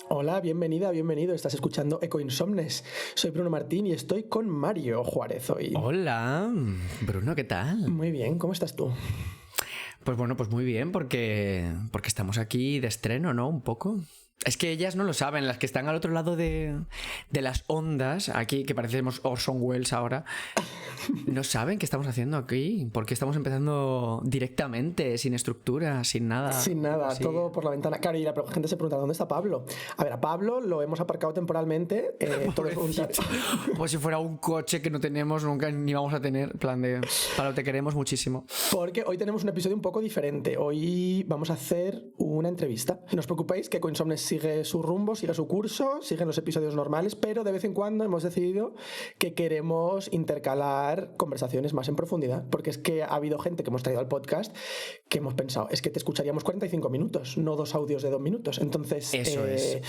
Hola, bienvenida, bienvenido. Estás escuchando Ecoinsomnes. Soy Bruno Martín y estoy con Mario Juárez hoy. Hola, Bruno, ¿qué tal? Muy bien, ¿cómo estás tú? Pues bueno, pues muy bien, porque estamos aquí de estreno, ¿no? Un poco. Es que ellas no lo saben, las que están al otro lado de las ondas, aquí, que parecemos Orson Welles ahora, no saben qué estamos haciendo aquí, porque estamos empezando directamente, sin estructura, sin nada. Sin nada, Sí. todo por la ventana. Claro, y la gente se pregunta, ¿dónde está Pablo? A ver, a Pablo lo hemos aparcado temporalmente. Todo es voluntario. Pues si fuera un coche que no tenemos, nunca ni vamos a tener, en plan de, Pablo, te queremos muchísimo. Porque hoy tenemos un episodio un poco diferente. Hoy vamos a hacer una entrevista. No os preocupéis que Ecoinsomnes sigue su rumbo, sigue su curso, siguen los episodios normales, pero de vez en cuando hemos decidido que queremos intercalar conversaciones más en profundidad, porque es que ha habido gente que hemos traído al podcast que hemos pensado, es que te escucharíamos 45 minutos, no 2 audios de 2 minutos. Entonces, Eso es.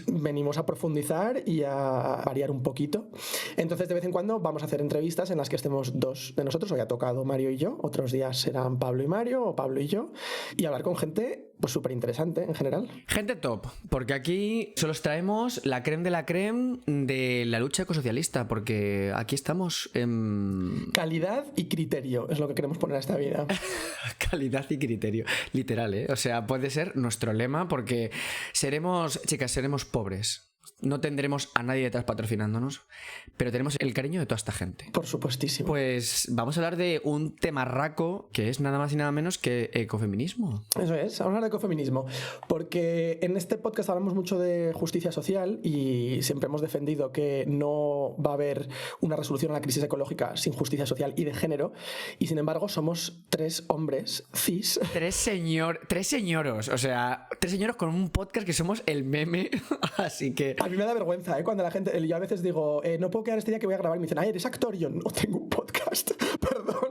venimos a profundizar y a variar un poquito. Entonces, de vez en cuando vamos a hacer entrevistas en las que estemos dos de nosotros. Hoy ha tocado Mario y yo, otros días serán Pablo y Mario o Pablo y yo, y hablar con gente pues súper interesante en general. Gente top, porque aquí solo os traemos la creme de la creme de la lucha ecosocialista, porque aquí estamos en... Calidad y criterio es lo que queremos poner a esta vida. Calidad y criterio, literal, ¿eh? O sea, puede ser nuestro lema, porque seremos, chicas, seremos pobres. No tendremos a nadie detrás patrocinándonos, pero tenemos el cariño de toda esta gente. Por supuestísimo. Pues vamos a hablar de un temarraco que es nada más y nada menos que ecofeminismo. Eso es, vamos a hablar de ecofeminismo, porque en este podcast hablamos mucho de justicia social y siempre hemos defendido que no va a haber una resolución a la crisis ecológica sin justicia social y de género, y sin embargo somos 3 hombres cis. Tres señoros, o sea, 3 señoros con un podcast que somos el meme, así que... A mí me da vergüenza, cuando la gente, yo a veces digo, no puedo quedar este día que voy a grabar, y me dicen, ay, ¿eres actor? Y yo, no tengo un podcast, perdón.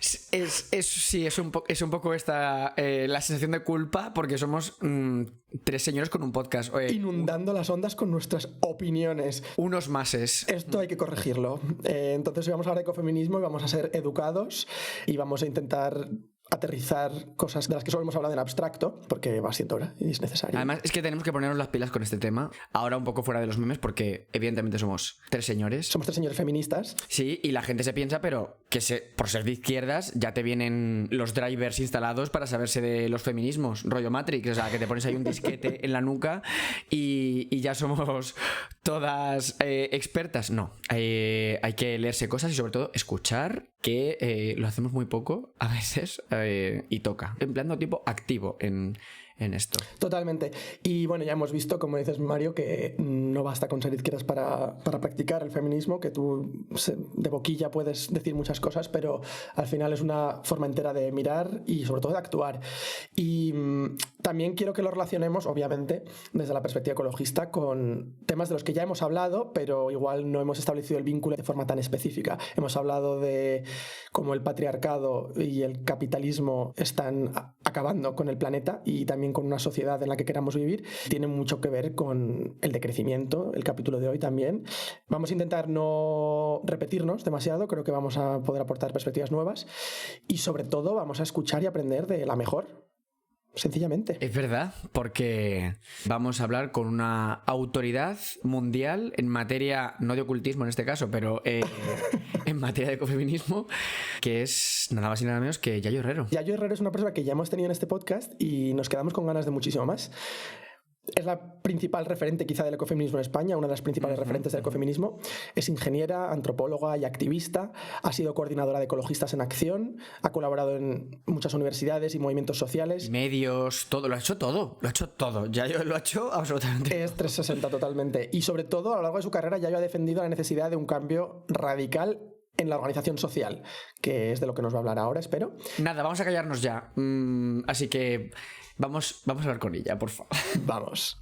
Sí, es un poco esta la sensación de culpa, porque somos 3 señores con un podcast. Inundando las ondas con nuestras opiniones. Unos máses. Esto hay que corregirlo. Entonces hoy vamos a hablar de ecofeminismo y vamos a ser educados y vamos a intentar aterrizar cosas de las que solo hemos hablado en abstracto, porque va siendo hora y es necesario. Además, es que tenemos que ponernos las pilas con este tema, ahora un poco fuera de los memes, porque evidentemente somos 3 señores. Somos 3 señores feministas. Sí, y la gente se piensa, pero que por ser de izquierdas ya te vienen los drivers instalados para saberse de los feminismos, rollo Matrix, o sea, que te pones ahí un disquete en la nuca y ya somos todas expertas. No, hay que leerse cosas y sobre todo escuchar, que lo hacemos muy poco a veces y toca, empleando tiempo activo en esto. Totalmente. Y bueno, ya hemos visto, como dices, Mario, que no basta con ser izquierdas para practicar el feminismo, que tú de boquilla puedes decir muchas cosas, pero al final es una forma entera de mirar y sobre todo de actuar. Y también quiero que lo relacionemos, obviamente, desde la perspectiva ecologista con temas de los que ya hemos hablado, pero igual no hemos establecido el vínculo de forma tan específica. Hemos hablado de cómo el patriarcado y el capitalismo están acabando con el planeta y también con una sociedad en la que queramos vivir. Tiene mucho que ver con el decrecimiento, el capítulo de hoy también. Vamos a intentar no repetirnos demasiado, creo que vamos a poder aportar perspectivas nuevas y sobre todo vamos a escuchar y aprender de la mejor. Sencillamente. Es verdad, porque vamos a hablar con una autoridad mundial en materia, no de ocultismo en este caso, pero en materia de ecofeminismo, que es nada más y nada menos que Yayo Herrero. Yayo Herrero es una persona que ya hemos tenido en este podcast y nos quedamos con ganas de muchísimo más. Es la principal referente quizá del ecofeminismo en España, una de las principales referentes del ecofeminismo. Es ingeniera, antropóloga y activista, ha sido coordinadora de Ecologistas en Acción, ha colaborado en muchas universidades y movimientos sociales. Medios, todo, lo ha hecho todo. Yayo lo ha hecho absolutamente. Es 360 totalmente. Y sobre todo, a lo largo de su carrera, Yayo ha defendido la necesidad de un cambio radical en la organización social, que es de lo que nos va a hablar ahora, espero. Nada, vamos a callarnos ya. Así que vamos a hablar con ella, por favor. Vamos.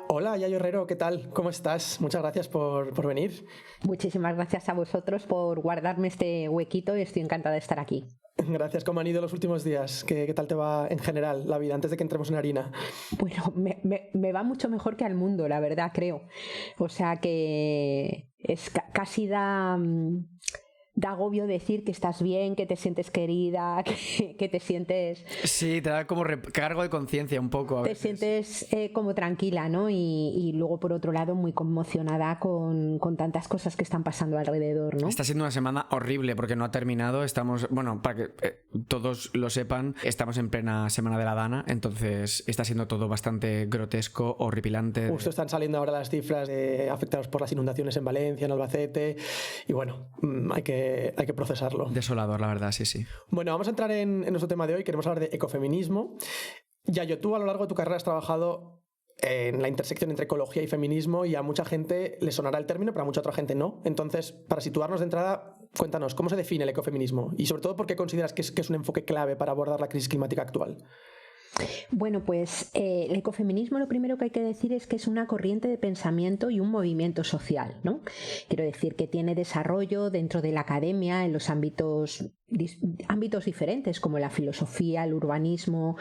Hola, Yayo Herrero, ¿qué tal? ¿Cómo estás? Muchas gracias por venir. Muchísimas gracias a vosotros por guardarme este huequito y estoy encantada de estar aquí. Gracias. ¿Cómo han ido los últimos días? ¿Qué tal te va en general la vida antes de que entremos en harina? Bueno, me va mucho mejor que al mundo, la verdad, creo. O sea que es casi da agobio decir que estás bien, que te sientes querida, que te sientes... Sí, te da como cargo de conciencia un poco. Te sientes como tranquila, ¿no? Y luego, por otro lado, muy conmocionada con tantas cosas que están pasando alrededor, ¿no? Está siendo una semana horrible porque no ha terminado. Estamos, bueno, para que todos lo sepan, estamos en plena semana de la Dana, entonces está siendo todo bastante grotesco, horripilante. Justo están saliendo ahora las cifras de afectados por las inundaciones en Valencia, en Albacete, y bueno, hay que procesarlo. Desolador, la verdad, sí. Bueno, vamos a entrar en nuestro tema de hoy. Queremos hablar de ecofeminismo. Yayo, tú a lo largo de tu carrera has trabajado en la intersección entre ecología y feminismo, y a mucha gente le sonará el término, pero a mucha otra gente no. Entonces, para situarnos de entrada, cuéntanos, ¿cómo se define el ecofeminismo? Y sobre todo, ¿por qué consideras que es un enfoque clave para abordar la crisis climática actual? Bueno, pues el ecofeminismo, lo primero que hay que decir es que es una corriente de pensamiento y un movimiento social, ¿no? Quiero decir que tiene desarrollo dentro de la academia en los ámbitos diferentes, como la filosofía, el urbanismo,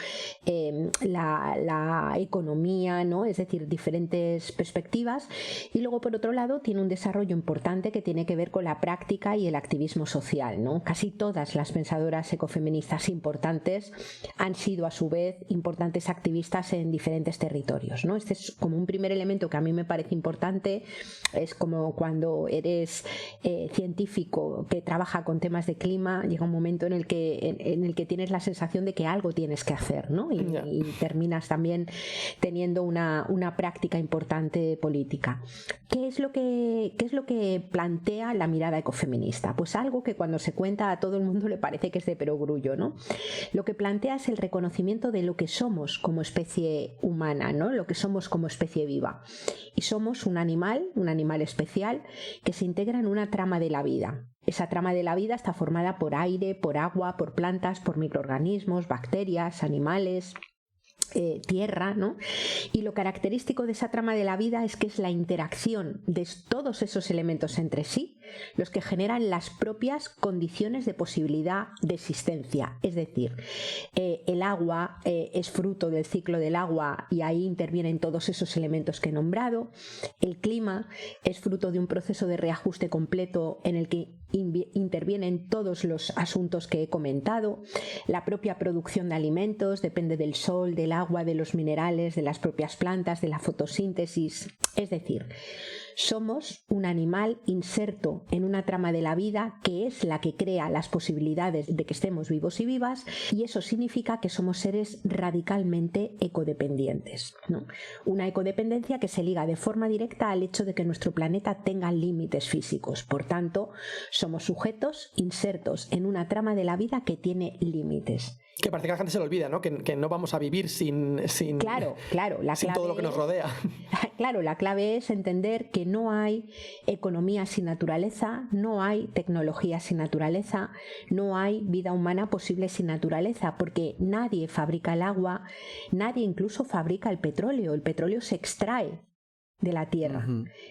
la economía, ¿no? Es decir, diferentes perspectivas. Y luego, por otro lado, tiene un desarrollo importante que tiene que ver con la práctica y el activismo social, ¿no? Casi todas las pensadoras ecofeministas importantes han sido, a su vez, importantes activistas en diferentes territorios, ¿no? Este es como un primer elemento que a mí me parece importante. Es como cuando eres científico que trabaja con temas de clima, llega un momento en el que tienes la sensación de que algo tienes que hacer, ¿no? Y terminas también teniendo una práctica importante política. ¿Qué es lo que plantea la mirada ecofeminista? Pues algo que cuando se cuenta a todo el mundo le parece que es de perogrullo, ¿no? Lo que plantea es el reconocimiento de lo que somos como especie humana, ¿no? Lo que somos como especie viva. Y somos un animal especial que se integra en una trama de la vida. Esa trama de la vida está formada por aire, por agua, por plantas, por microorganismos, bacterias, animales, tierra, ¿no? Y lo característico de esa trama de la vida es que es la interacción de todos esos elementos entre sí los que generan las propias condiciones de posibilidad de existencia. Es decir, el agua es fruto del ciclo del agua y ahí intervienen todos esos elementos que he nombrado. El clima es fruto de un proceso de reajuste completo en el que intervienen todos los asuntos que he comentado. La propia producción de alimentos depende del sol, del agua, de los minerales, de las propias plantas, de la fotosíntesis. Es decir, somos un animal inserto en una trama de la vida que es la que crea las posibilidades de que estemos vivos y vivas, y eso significa que somos seres radicalmente ecodependientes, ¿no? Una ecodependencia que se liga de forma directa al hecho de que nuestro planeta tenga límites físicos. Por tanto, somos sujetos insertos en una trama de la vida que tiene límites. Que parece que a la gente se le olvida, ¿no? Que no vamos a vivir sin claro, sin todo lo que nos rodea. Claro, la clave es entender que no hay economía sin naturaleza, no hay tecnología sin naturaleza, no hay vida humana posible sin naturaleza, porque nadie fabrica el agua, nadie incluso fabrica el petróleo se extrae de la tierra,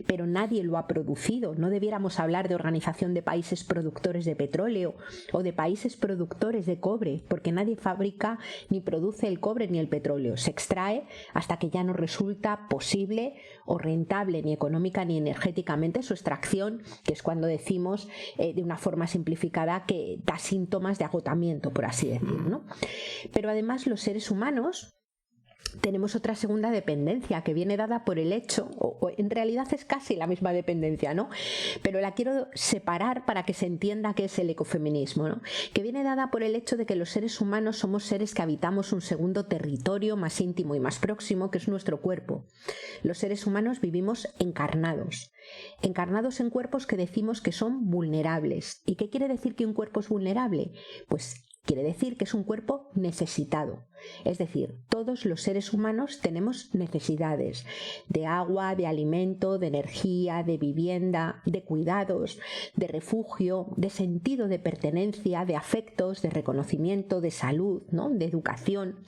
pero nadie lo ha producido. No debiéramos hablar de organización de países productores de petróleo o de países productores de cobre, porque nadie fabrica ni produce el cobre ni el petróleo. Se extrae hasta que ya no resulta posible o rentable ni económica ni energéticamente su extracción, que es cuando decimos de una forma simplificada que da síntomas de agotamiento, por así decir, ¿no? Pero además los seres humanos tenemos otra segunda dependencia que viene dada por el hecho, o en realidad es casi la misma dependencia, ¿no? Pero la quiero separar para que se entienda qué es el ecofeminismo, ¿no? Que viene dada por el hecho de que los seres humanos somos seres que habitamos un segundo territorio más íntimo y más próximo, que es nuestro cuerpo. Los seres humanos vivimos encarnados en cuerpos que decimos que son vulnerables. ¿Y qué quiere decir que un cuerpo es vulnerable? Pues quiere decir que es un cuerpo necesitado. Es decir, todos los seres humanos tenemos necesidades de agua, de alimento, de energía, de vivienda, de cuidados, de refugio, de sentido de pertenencia, de afectos, de reconocimiento, de salud, ¿no? De educación.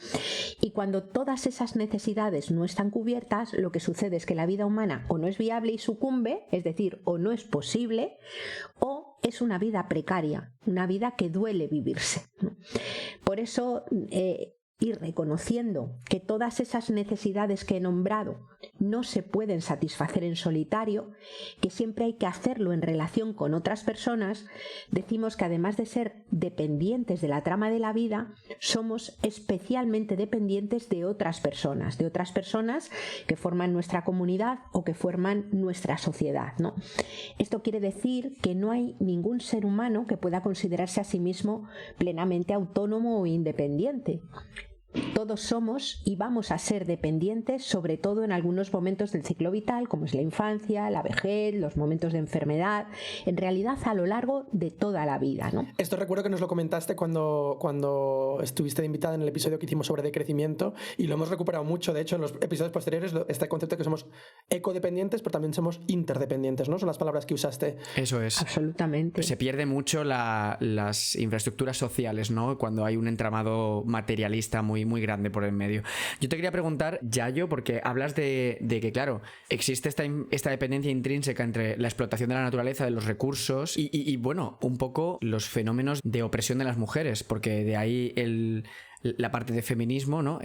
Y cuando todas esas necesidades no están cubiertas, lo que sucede es que la vida humana o no es viable y sucumbe, es decir, o no es posible, o es una vida precaria, una vida que duele vivirse. Por eso, ir reconociendo que todas esas necesidades que he nombrado no se pueden satisfacer en solitario, que siempre hay que hacerlo en relación con otras personas, decimos que además de ser dependientes de la trama de la vida, somos especialmente dependientes de otras personas que forman nuestra comunidad o que forman nuestra sociedad, ¿no? Esto quiere decir que no hay ningún ser humano que pueda considerarse a sí mismo plenamente autónomo o independiente. Todos somos y vamos a ser dependientes, sobre todo en algunos momentos del ciclo vital, como es la infancia, la vejez, los momentos de enfermedad, en realidad a lo largo de toda la vida, ¿no? Esto recuerdo que nos lo comentaste cuando estuviste de invitada en el episodio que hicimos sobre decrecimiento, y lo hemos recuperado mucho, de hecho, en los episodios posteriores, este concepto de que somos ecodependientes, pero también somos interdependientes, ¿no? Son las palabras que usaste. Eso es. Absolutamente. Se pierde mucho las infraestructuras sociales, ¿no? Cuando hay un entramado materialista muy grande por el medio. Yo te quería preguntar, Yayo, porque hablas de que, claro, existe esta dependencia intrínseca entre la explotación de la naturaleza, de los recursos y bueno, un poco los fenómenos de opresión de las mujeres, porque de ahí la parte de feminismo, ¿no?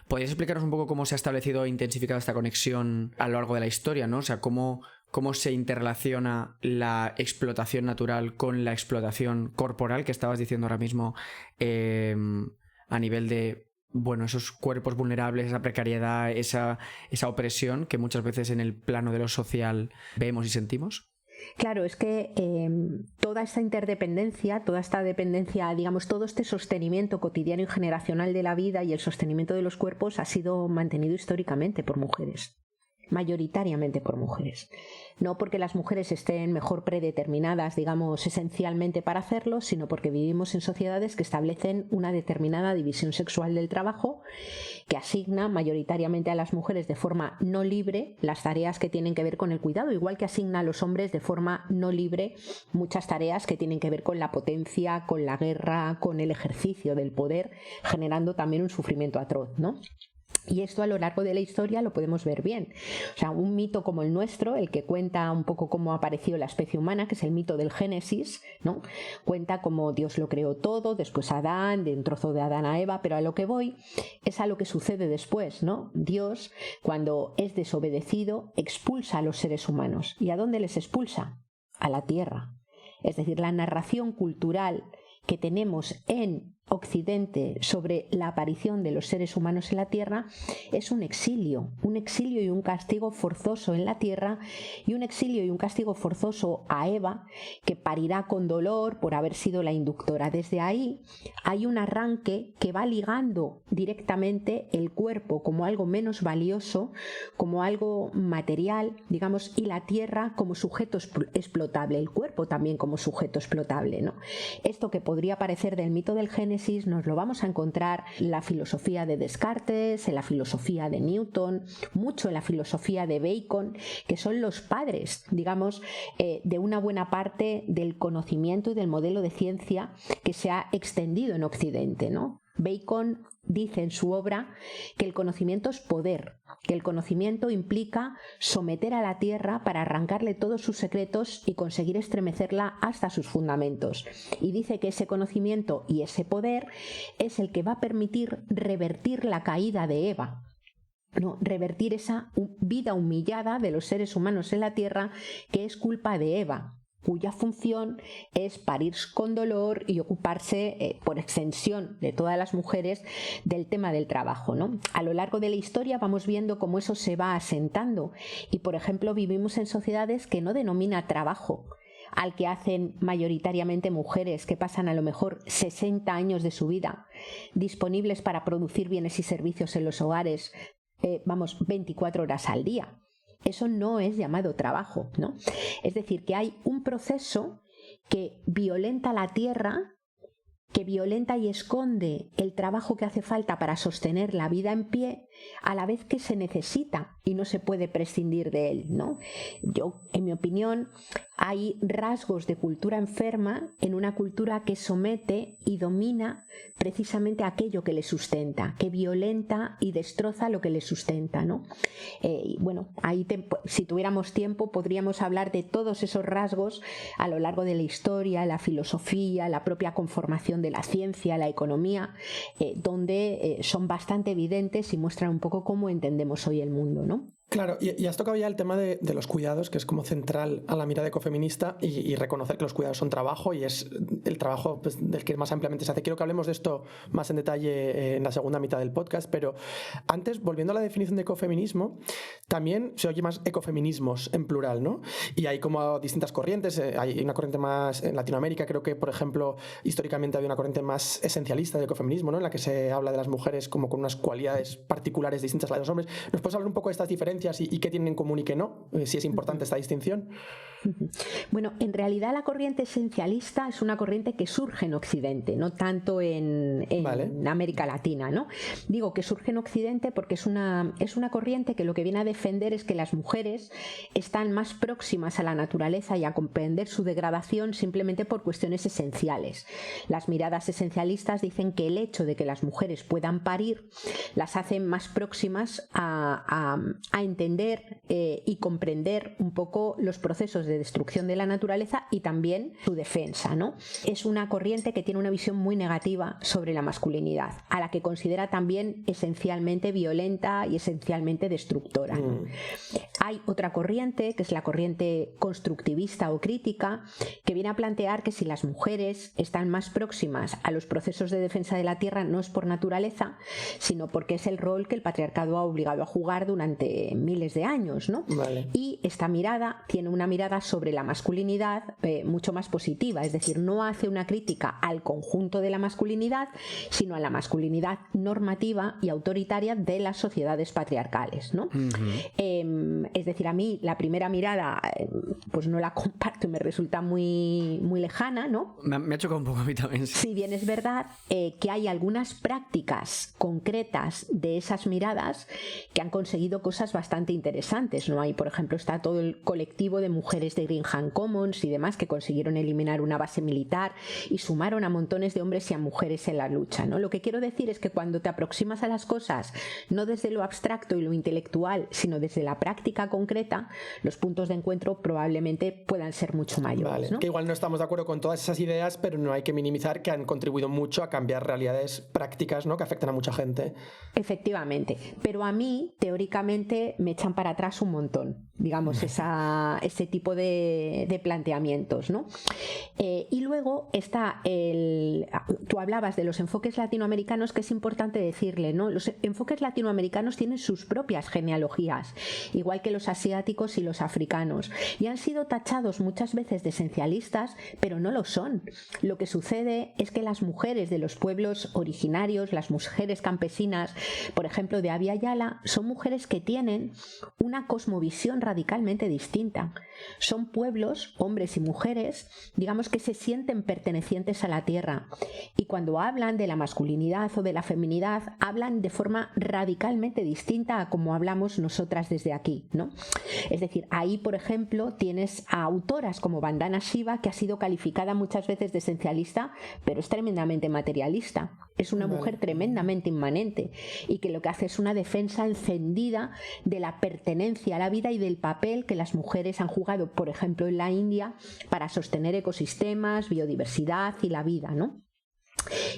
¿Podrías explicarnos un poco cómo se ha establecido e intensificado esta conexión a lo largo de la historia, ¿no? O sea, cómo se interrelaciona la explotación natural con la explotación corporal que estabas diciendo ahora mismo, a nivel de, bueno, esos cuerpos vulnerables, esa precariedad, esa opresión que muchas veces en el plano de lo social vemos y sentimos? Claro, es que toda esta interdependencia, toda esta dependencia, digamos, todo este sostenimiento cotidiano y generacional de la vida y el sostenimiento de los cuerpos ha sido mantenido históricamente por mujeres. Mayoritariamente por mujeres. No porque las mujeres estén mejor predeterminadas, digamos, esencialmente para hacerlo, sino porque vivimos en sociedades que establecen una determinada división sexual del trabajo, que asigna mayoritariamente a las mujeres de forma no libre las tareas que tienen que ver con el cuidado, igual que asigna a los hombres de forma no libre muchas tareas que tienen que ver con la potencia, con la guerra, con el ejercicio del poder, generando también un sufrimiento atroz, ¿no? Y esto a lo largo de la historia lo podemos ver bien. O sea, un mito como el nuestro, el que cuenta un poco cómo ha aparecido la especie humana, que es el mito del Génesis, ¿no? Cuenta cómo Dios lo creó todo, después Adán, de un trozo de Adán a Eva, pero a lo que voy es a lo que sucede después, ¿no? Dios, cuando es desobedecido, expulsa a los seres humanos. ¿Y a dónde les expulsa? A la tierra. Es decir, la narración cultural que tenemos en Occidente sobre la aparición de los seres humanos en la Tierra es un exilio y un castigo forzoso en la Tierra, y un exilio y un castigo forzoso a Eva, que parirá con dolor por haber sido la inductora. Desde ahí hay un arranque que va ligando directamente el cuerpo como algo menos valioso, como algo material, digamos, y la Tierra como sujeto explotable, el cuerpo también como sujeto explotable, ¿no? Esto que podría parecer del mito del Génesis nos lo vamos a encontrar en la filosofía de Descartes, en la filosofía de Newton, mucho en la filosofía de Bacon, que son los padres, digamos, de una buena parte del conocimiento y del modelo de ciencia que se ha extendido en Occidente, ¿no? Bacon dice en su obra que el conocimiento es poder, que el conocimiento implica someter a la tierra para arrancarle todos sus secretos y conseguir estremecerla hasta sus fundamentos. Y dice que ese conocimiento y ese poder es el que va a permitir revertir la caída de Eva. No, revertir esa vida humillada de los seres humanos en la tierra, que es culpa de Eva, cuya función es parir con dolor y ocuparse, por extensión de todas las mujeres, del tema del trabajo, ¿no? A lo largo de la historia vamos viendo cómo eso se va asentando y, por ejemplo, vivimos en sociedades que no denomina trabajo al que hacen mayoritariamente mujeres que pasan a lo mejor 60 años de su vida disponibles para producir bienes y servicios en los hogares, 24 horas al día. Eso no es llamado trabajo, ¿no? Es decir, que hay un proceso que violenta la tierra que violenta y esconde el trabajo que hace falta para sostener la vida en pie, a la vez que se necesita y no se puede prescindir de él, ¿no? Yo, en mi opinión, hay rasgos de cultura enferma en una cultura que somete y domina precisamente aquello que le sustenta, que violenta y destroza lo que le sustenta, ¿no? Y bueno, ahí si tuviéramos tiempo podríamos hablar de todos esos rasgos a lo largo de la historia, la filosofía, la propia conformación de la ciencia, la economía, donde son bastante evidentes y muestran un poco cómo entendemos hoy el mundo, ¿no? Claro, y has tocado ya el tema de los cuidados, que es como central a la mirada ecofeminista, y reconocer que los cuidados son trabajo y es el trabajo pues, del que más ampliamente se hace. Quiero que hablemos de esto más en detalle en la segunda mitad del podcast, pero antes, volviendo a la definición de ecofeminismo, también se oye más ecofeminismos en plural, ¿no? Y hay como distintas corrientes, hay una corriente más en Latinoamérica, creo que, por ejemplo, históricamente había una corriente más esencialista del ecofeminismo, ¿no? En la que se habla de las mujeres como con unas cualidades particulares distintas a las de los hombres. ¿Nos puedes hablar un poco de estas diferencias y qué tienen en común y qué no? Si es importante esta distinción. Bueno, en realidad la corriente esencialista es una corriente que surge en Occidente, no tanto en Vale. América Latina, ¿no? Digo que surge en Occidente porque es una corriente que lo que viene a defender es que las mujeres están más próximas a la naturaleza y a comprender su degradación simplemente por cuestiones esenciales. Las miradas esencialistas dicen que el hecho de que las mujeres puedan parir las hace más próximas a entender y comprender un poco los procesos de destrucción de la naturaleza y también su defensa, ¿no? Es una corriente que tiene una visión muy negativa sobre la masculinidad, a la que considera también esencialmente violenta y esencialmente destructora, ¿no? Hay otra corriente, que es la corriente constructivista o crítica, que viene a plantear que si las mujeres están más próximas a los procesos de defensa de la tierra no es por naturaleza, sino porque es el rol que el patriarcado ha obligado a jugar durante miles de años, ¿no? Vale. Y esta mirada tiene una mirada sobre la masculinidad mucho más positiva, es decir, no hace una crítica al conjunto de la masculinidad, sino a la masculinidad normativa y autoritaria de las sociedades patriarcales, ¿no? Es decir, a mí la primera mirada pues no la comparto y me resulta muy, muy lejana, ¿no? Me ha chocado un poco a mí también. Si bien es verdad que hay algunas prácticas concretas de esas miradas que han conseguido cosas bastante interesantes, ¿no? Hay, por ejemplo, está todo el colectivo de mujeres de Greenham Commons y demás que consiguieron eliminar una base militar y sumaron a montones de hombres y a mujeres en la lucha, ¿no? Lo que quiero decir es que cuando te aproximas a las cosas no desde lo abstracto y lo intelectual, sino desde la práctica concreta, los puntos de encuentro probablemente puedan ser mucho mayores, Vale. ¿no? Que igual no estamos de acuerdo con todas esas ideas, pero no hay que minimizar que han contribuido mucho a cambiar realidades prácticas, ¿no? Que afectan a mucha gente. Efectivamente, pero a mí teóricamente me echan para atrás un montón, digamos, ese tipo de planteamientos, ¿no? Y luego está tú hablabas de los enfoques latinoamericanos, que es importante decirle, ¿no? Los enfoques latinoamericanos tienen sus propias genealogías, igual que los asiáticos y los africanos, y han sido tachados muchas veces de esencialistas, pero no lo son. Lo que sucede es que las mujeres de los pueblos originarios, las mujeres campesinas, por ejemplo, de Abya Yala, son mujeres que tienen una cosmovisión radicalmente distinta. Son pueblos, hombres y mujeres, digamos que se sienten pertenecientes a la tierra, y cuando hablan de la masculinidad o de la feminidad, hablan de forma radicalmente distinta a como hablamos nosotras desde aquí, ¿no? Es decir, ahí, por ejemplo, tienes a autoras como Vandana Shiva, que ha sido calificada muchas veces de esencialista, pero es tremendamente materialista. Es una mujer tremendamente inmanente y que lo que hace es una defensa encendida de la pertenencia a la vida y del papel que las mujeres han jugado, por ejemplo, en la India, para sostener ecosistemas, biodiversidad y la vida, ¿no?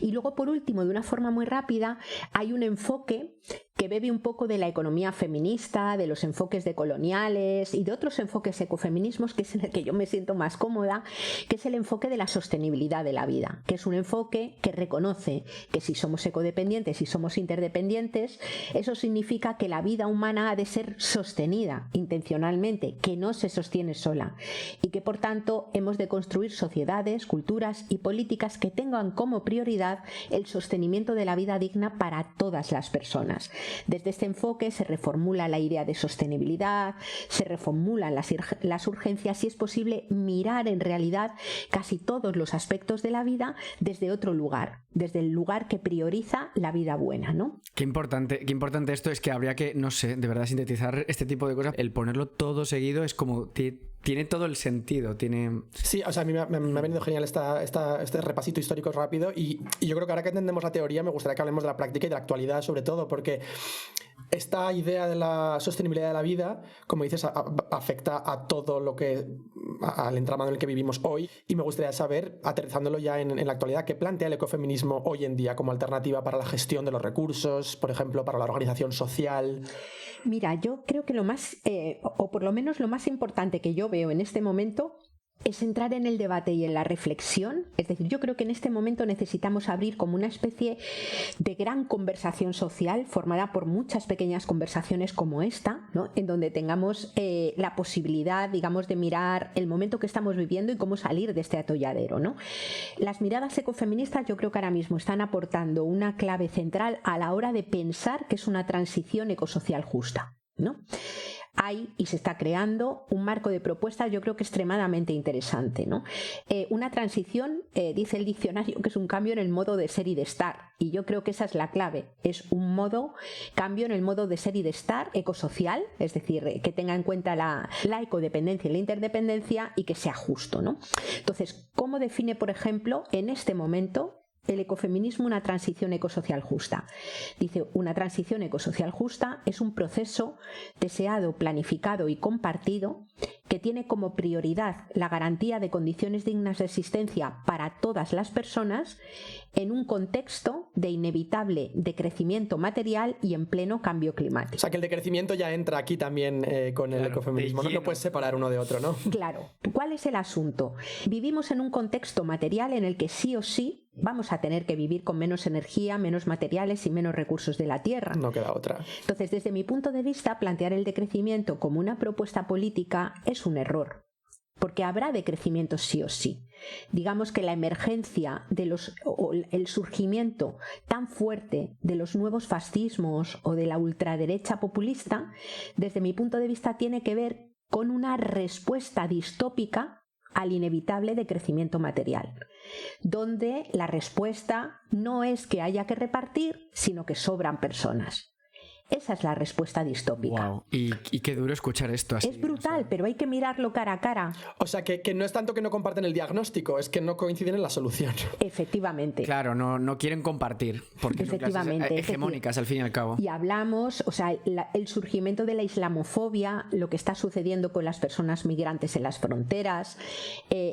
Y luego, por último, de una forma muy rápida, hay un enfoque que bebe un poco de la economía feminista, de los enfoques decoloniales y de otros enfoques ecofeminismos, que es en el que yo me siento más cómoda, que es el enfoque de la sostenibilidad de la vida, que es un enfoque que reconoce que si somos ecodependientes y somos interdependientes, eso significa que la vida humana ha de ser sostenida intencionalmente, que no se sostiene sola, y que por tanto hemos de construir sociedades, culturas y políticas que tengan como prioridad el sostenimiento de la vida digna para todas las personas. Desde este enfoque se reformula la idea de sostenibilidad, se reformulan las urgencias y es posible mirar en realidad casi todos los aspectos de la vida desde otro lugar, desde el lugar que prioriza la vida buena, ¿no? Qué importante esto, es que habría que, no sé, de verdad sintetizar este tipo de cosas. El ponerlo todo seguido es como... Tiene todo el sentido, tiene... Sí, o sea, a mí me ha venido genial este repasito histórico rápido y yo creo que ahora que entendemos la teoría me gustaría que hablemos de la práctica y de la actualidad sobre todo, porque esta idea de la sostenibilidad de la vida, como dices, afecta a todo lo que... al entramado en el que vivimos hoy, y me gustaría saber, aterrizándolo ya en la actualidad, qué plantea el ecofeminismo hoy en día como alternativa para la gestión de los recursos, por ejemplo, para la organización social. Mira, yo creo que lo más, o por lo menos lo más importante que yo veo en este momento es entrar en el debate y en la reflexión. Es decir, yo creo que en este momento necesitamos abrir como una especie de gran conversación social formada por muchas pequeñas conversaciones como esta, ¿no? En donde tengamos la posibilidad, digamos, de mirar el momento que estamos viviendo y cómo salir de este atolladero, ¿no? Las miradas ecofeministas yo creo que ahora mismo están aportando una clave central a la hora de pensar que es una transición ecosocial justa, ¿no? Hay y se está creando un marco de propuestas, yo creo que extremadamente interesante, ¿no? Una transición, dice el diccionario, que es un cambio en el modo de ser y de estar, y yo creo que esa es la clave, es un cambio en el modo de ser y de estar ecosocial, es decir, que tenga en cuenta la ecodependencia y la interdependencia y que sea justo, ¿no? Entonces, ¿cómo define, por ejemplo, en este momento el ecofeminismo una transición ecosocial justa? Dice, una transición ecosocial justa es un proceso deseado, planificado y compartido que tiene como prioridad la garantía de condiciones dignas de existencia para todas las personas en un contexto de inevitable decrecimiento material y en pleno cambio climático. O sea, que el decrecimiento ya entra aquí también con el ecofeminismo, no puedes separar uno de otro, ¿no? Claro. ¿Cuál es el asunto? Vivimos en un contexto material en el que sí o sí vamos a tener que vivir con menos energía, menos materiales y menos recursos de la tierra. No queda otra. Entonces, desde mi punto de vista, plantear el decrecimiento como una propuesta política es un error, porque habrá decrecimiento sí o sí. Digamos que la emergencia o el surgimiento tan fuerte de los nuevos fascismos o de la ultraderecha populista, desde mi punto de vista, tiene que ver con una respuesta distópica al inevitable decrecimiento material, donde la respuesta no es que haya que repartir, sino que sobran personas. Esa es la respuesta distópica. Wow. Y qué duro escuchar esto así. Es brutal, o sea, pero hay que mirarlo cara a cara. O sea, que no es tanto que no comparten el diagnóstico, es que no coinciden en la solución. Efectivamente. Claro, no quieren compartir, porque son clases hegemónicas, al fin y al cabo. Y hablamos, o sea, el surgimiento de la islamofobia, lo que está sucediendo con las personas migrantes en las fronteras,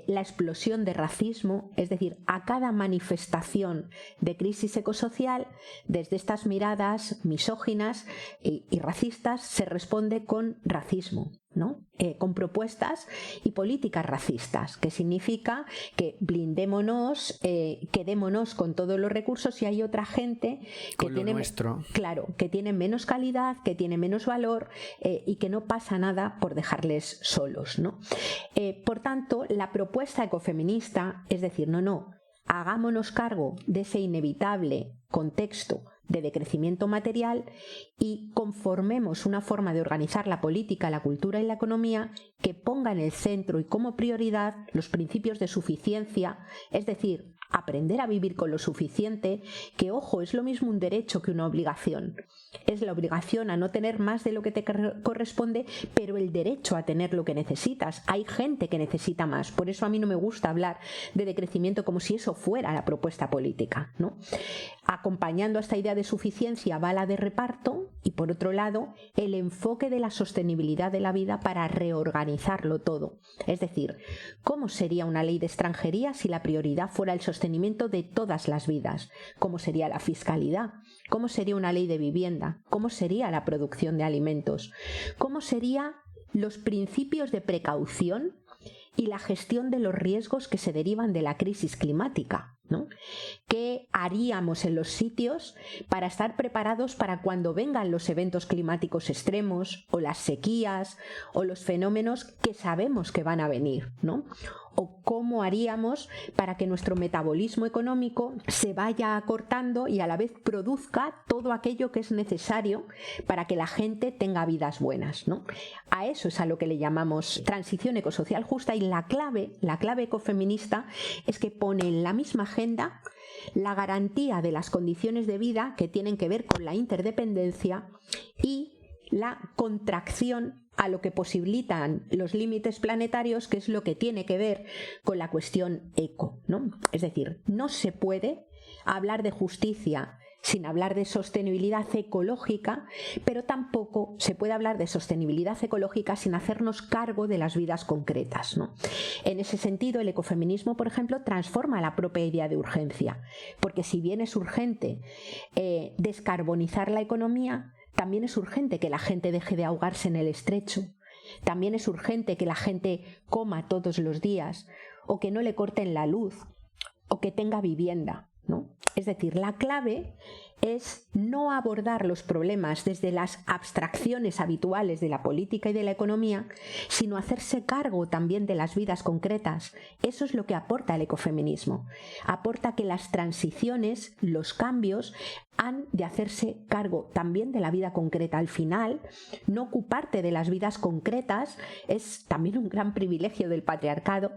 la explosión de racismo, es decir, a cada manifestación de crisis ecosocial, desde estas miradas misóginas y racistas se responde con racismo, ¿no? Con propuestas y políticas racistas, que significa que blindémonos, quedémonos con todos los recursos y hay otra gente que tiene, claro, que tiene menos calidad, que tiene menos valor y que no pasa nada por dejarles solos, ¿no? Por tanto, la propuesta ecofeminista es decir, no, hagámonos cargo de ese inevitable contexto de decrecimiento material y conformemos una forma de organizar la política, la cultura y la economía que ponga en el centro y como prioridad los principios de suficiencia, es decir, aprender a vivir con lo suficiente, que ojo, es lo mismo un derecho que una obligación. Es la obligación a no tener más de lo que te corresponde, pero el derecho a tener lo que necesitas. Hay gente que necesita más, por eso a mí no me gusta hablar de decrecimiento como si eso fuera la propuesta política, ¿no? Acompañando a esta idea de suficiencia va la de reparto y por otro lado el enfoque de la sostenibilidad de la vida para reorganizarlo todo. Es decir, ¿cómo sería una ley de extranjería si la prioridad fuera el sostenimiento de todas las vidas? ¿Cómo sería la fiscalidad? ¿Cómo sería una ley de vivienda? ¿Cómo sería la producción de alimentos? ¿Cómo serían los principios de precaución y la gestión de los riesgos que se derivan de la crisis climática, ¿no? ¿Qué haríamos en los sitios para estar preparados para cuando vengan los eventos climáticos extremos o las sequías o los fenómenos que sabemos que van a venir, ¿no? o cómo haríamos para que nuestro metabolismo económico se vaya acortando y a la vez produzca todo aquello que es necesario para que la gente tenga vidas buenas, ¿no? A eso es a lo que le llamamos transición ecosocial justa, y la clave ecofeminista es que pone en la misma agenda la garantía de las condiciones de vida que tienen que ver con la interdependencia y la contracción a lo que posibilitan los límites planetarios, que es lo que tiene que ver con la cuestión eco, ¿no? Es decir, no se puede hablar de justicia sin hablar de sostenibilidad ecológica, pero tampoco se puede hablar de sostenibilidad ecológica sin hacernos cargo de las vidas concretas, ¿no? En ese sentido, el ecofeminismo, por ejemplo, transforma la propia idea de urgencia, porque si bien es urgente descarbonizar la economía, también es urgente que la gente deje de ahogarse en el estrecho, también es urgente que la gente coma todos los días, o que no le corten la luz, o que tenga vivienda, ¿no? Es decir, la clave es no abordar los problemas desde las abstracciones habituales de la política y de la economía, sino hacerse cargo también de las vidas concretas. Eso es lo que aporta el ecofeminismo. Aporta que las transiciones, los cambios, han de hacerse cargo también de la vida concreta. Al final, no ocuparte de las vidas concretas es también un gran privilegio del patriarcado,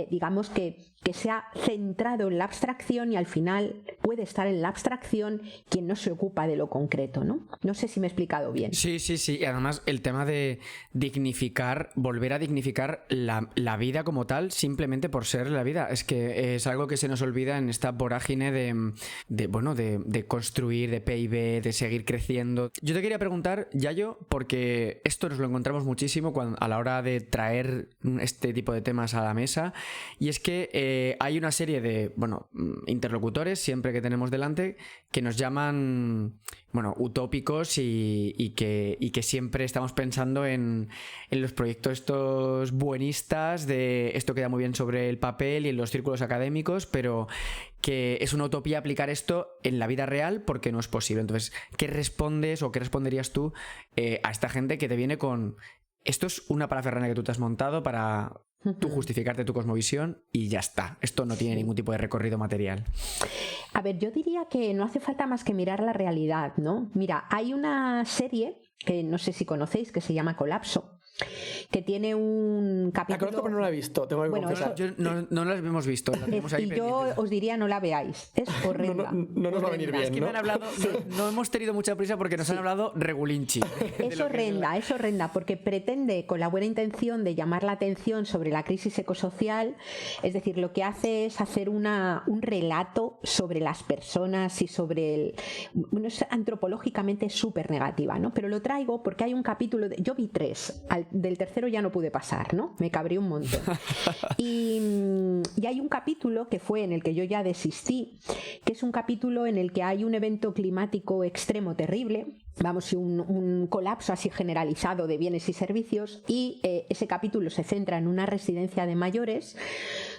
digamos que se ha centrado en la abstracción, y al final puede estar en la abstracción quien no se ocupa de lo concreto, ¿no? No sé si me he explicado bien. Sí. Y además el tema de dignificar, volver a dignificar la vida como tal, simplemente por ser la vida. Es que es algo que se nos olvida en esta vorágine de construir, de PIB, de seguir creciendo. Yo te quería preguntar, Yayo, porque esto nos lo encontramos muchísimo a la hora de traer este tipo de temas a la mesa, y es que hay una serie de interlocutores siempre que tenemos delante que nos llaman utópicos y que siempre estamos pensando en los proyectos estos buenistas de esto queda muy bien sobre el papel y en los círculos académicos, pero que es una utopía aplicar esto en la vida real porque no es posible. Entonces, ¿qué respondes o qué responderías tú a esta gente que te viene con esto es una parafernalia que tú te has montado para tú justificarte tu cosmovisión y ya está? Esto no tiene ningún tipo de recorrido material. A ver, yo diría que no hace falta más que mirar la realidad, ¿no? Mira, hay una serie que no sé si conocéis que se llama Colapso, que tiene un capítulo... La conozco pero no la he visto, tengo que confesar. No la hemos visto. Y yo os diría no la veáis, es horrenda. No nos va a venir bien, es que ¿no? me han hablado, no hemos tenido mucha prisa porque nos han hablado regulinchi. Es horrenda, porque pretende, con la buena intención de llamar la atención sobre la crisis ecosocial, es decir, lo que hace es hacer un relato sobre las personas y sobre es antropológicamente súper negativa, ¿no? Pero lo traigo porque hay un capítulo, yo vi 3, del tercero ya no pude pasar, ¿no? Me cabré un montón. Y hay un capítulo que fue en el que yo ya desistí, que es un capítulo en el que hay un evento climático extremo terrible, un colapso así generalizado de bienes y servicios, y ese capítulo se centra en una residencia de mayores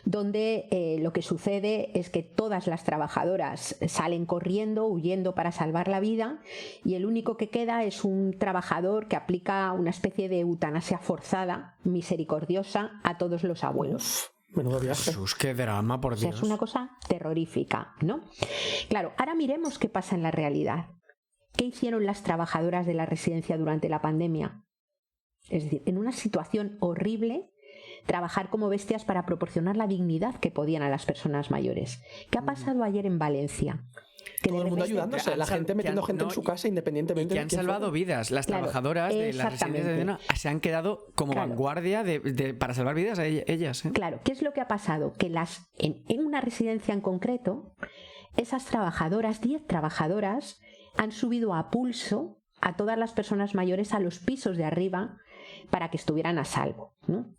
donde lo que sucede es que todas las trabajadoras salen corriendo, huyendo para salvar la vida, y el único que queda es un trabajador que aplica una especie de eutanasia forzada, misericordiosa, a todos los abuelos. Menudo viaje. Jesús, qué drama, por Dios. O sea, es una cosa terrorífica, ¿no? Claro, ahora miremos qué pasa en la realidad. ¿Qué hicieron las trabajadoras de la residencia durante la pandemia? Es decir, en una situación horrible, trabajar como bestias para proporcionar la dignidad que podían a las personas mayores. ¿Qué ha pasado ayer en Valencia? Que todo el mundo ayudándose, la gente metiendo gente en su casa independientemente y que han salvado vidas. Las trabajadoras de las residencias se han quedado como vanguardia para salvar vidas a ellas. Claro, ¿qué es lo que ha pasado? Que en una residencia en concreto, esas trabajadoras, 10 trabajadoras, han subido a pulso a todas las personas mayores a los pisos de arriba para que estuvieran a salvo, ¿no?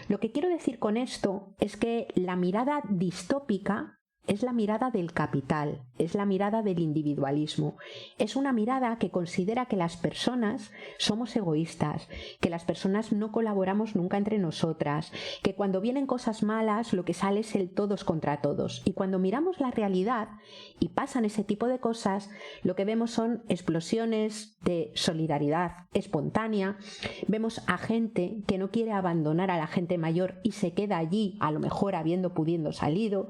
Lo que quiero decir con esto es que la mirada distópica es la mirada del capital, es la mirada del individualismo. Es una mirada que considera que las personas somos egoístas, que las personas no colaboramos nunca entre nosotras, que cuando vienen cosas malas lo que sale es el todos contra todos. Y cuando miramos la realidad y pasan ese tipo de cosas, lo que vemos son explosiones de solidaridad espontánea, vemos a gente que no quiere abandonar a la gente mayor y se queda allí, a lo mejor pudiendo salido,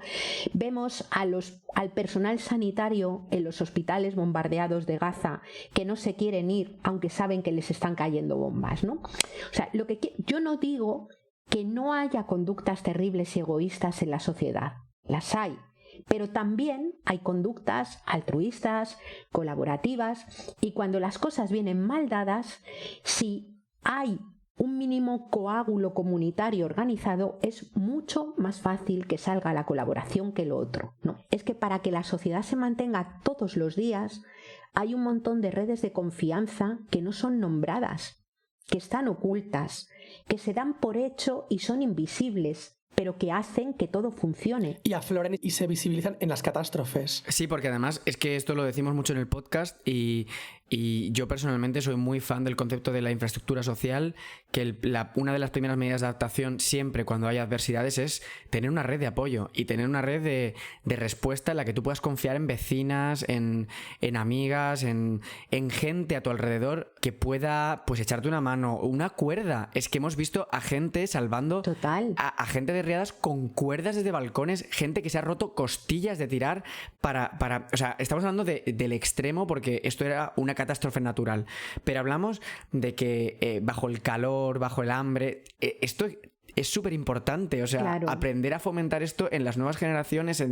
vemos al personal sanitario en los hospitales bombardeados de Gaza que no se quieren ir aunque saben que les están cayendo bombas, ¿no? O sea, yo no digo que no haya conductas terribles y egoístas en la sociedad, las hay, pero también hay conductas altruistas, colaborativas, y cuando las cosas vienen mal dadas, si hay un mínimo coágulo comunitario organizado, es mucho más fácil que salga la colaboración que lo otro, ¿no? Es que para que la sociedad se mantenga todos los días, hay un montón de redes de confianza que no son nombradas, que están ocultas, que se dan por hecho y son invisibles, pero que hacen que todo funcione. Y afloran y se visibilizan en las catástrofes. Sí, porque además es que esto lo decimos mucho en el podcast y yo personalmente soy muy fan del concepto de la infraestructura social, que una de las primeras medidas de adaptación siempre cuando hay adversidades es tener una red de apoyo y tener una red de respuesta en la que tú puedas confiar en vecinas, en amigas, en gente a tu alrededor que pueda pues echarte una mano, una cuerda. Es que hemos visto a gente salvando a gente derriadas con cuerdas desde balcones, gente que se ha roto costillas de tirar para o sea, estamos hablando del extremo porque esto era una catástrofe natural, pero hablamos de que bajo el calor, bajo el hambre, esto es súper importante, o sea, claro, aprender a fomentar esto en las nuevas generaciones,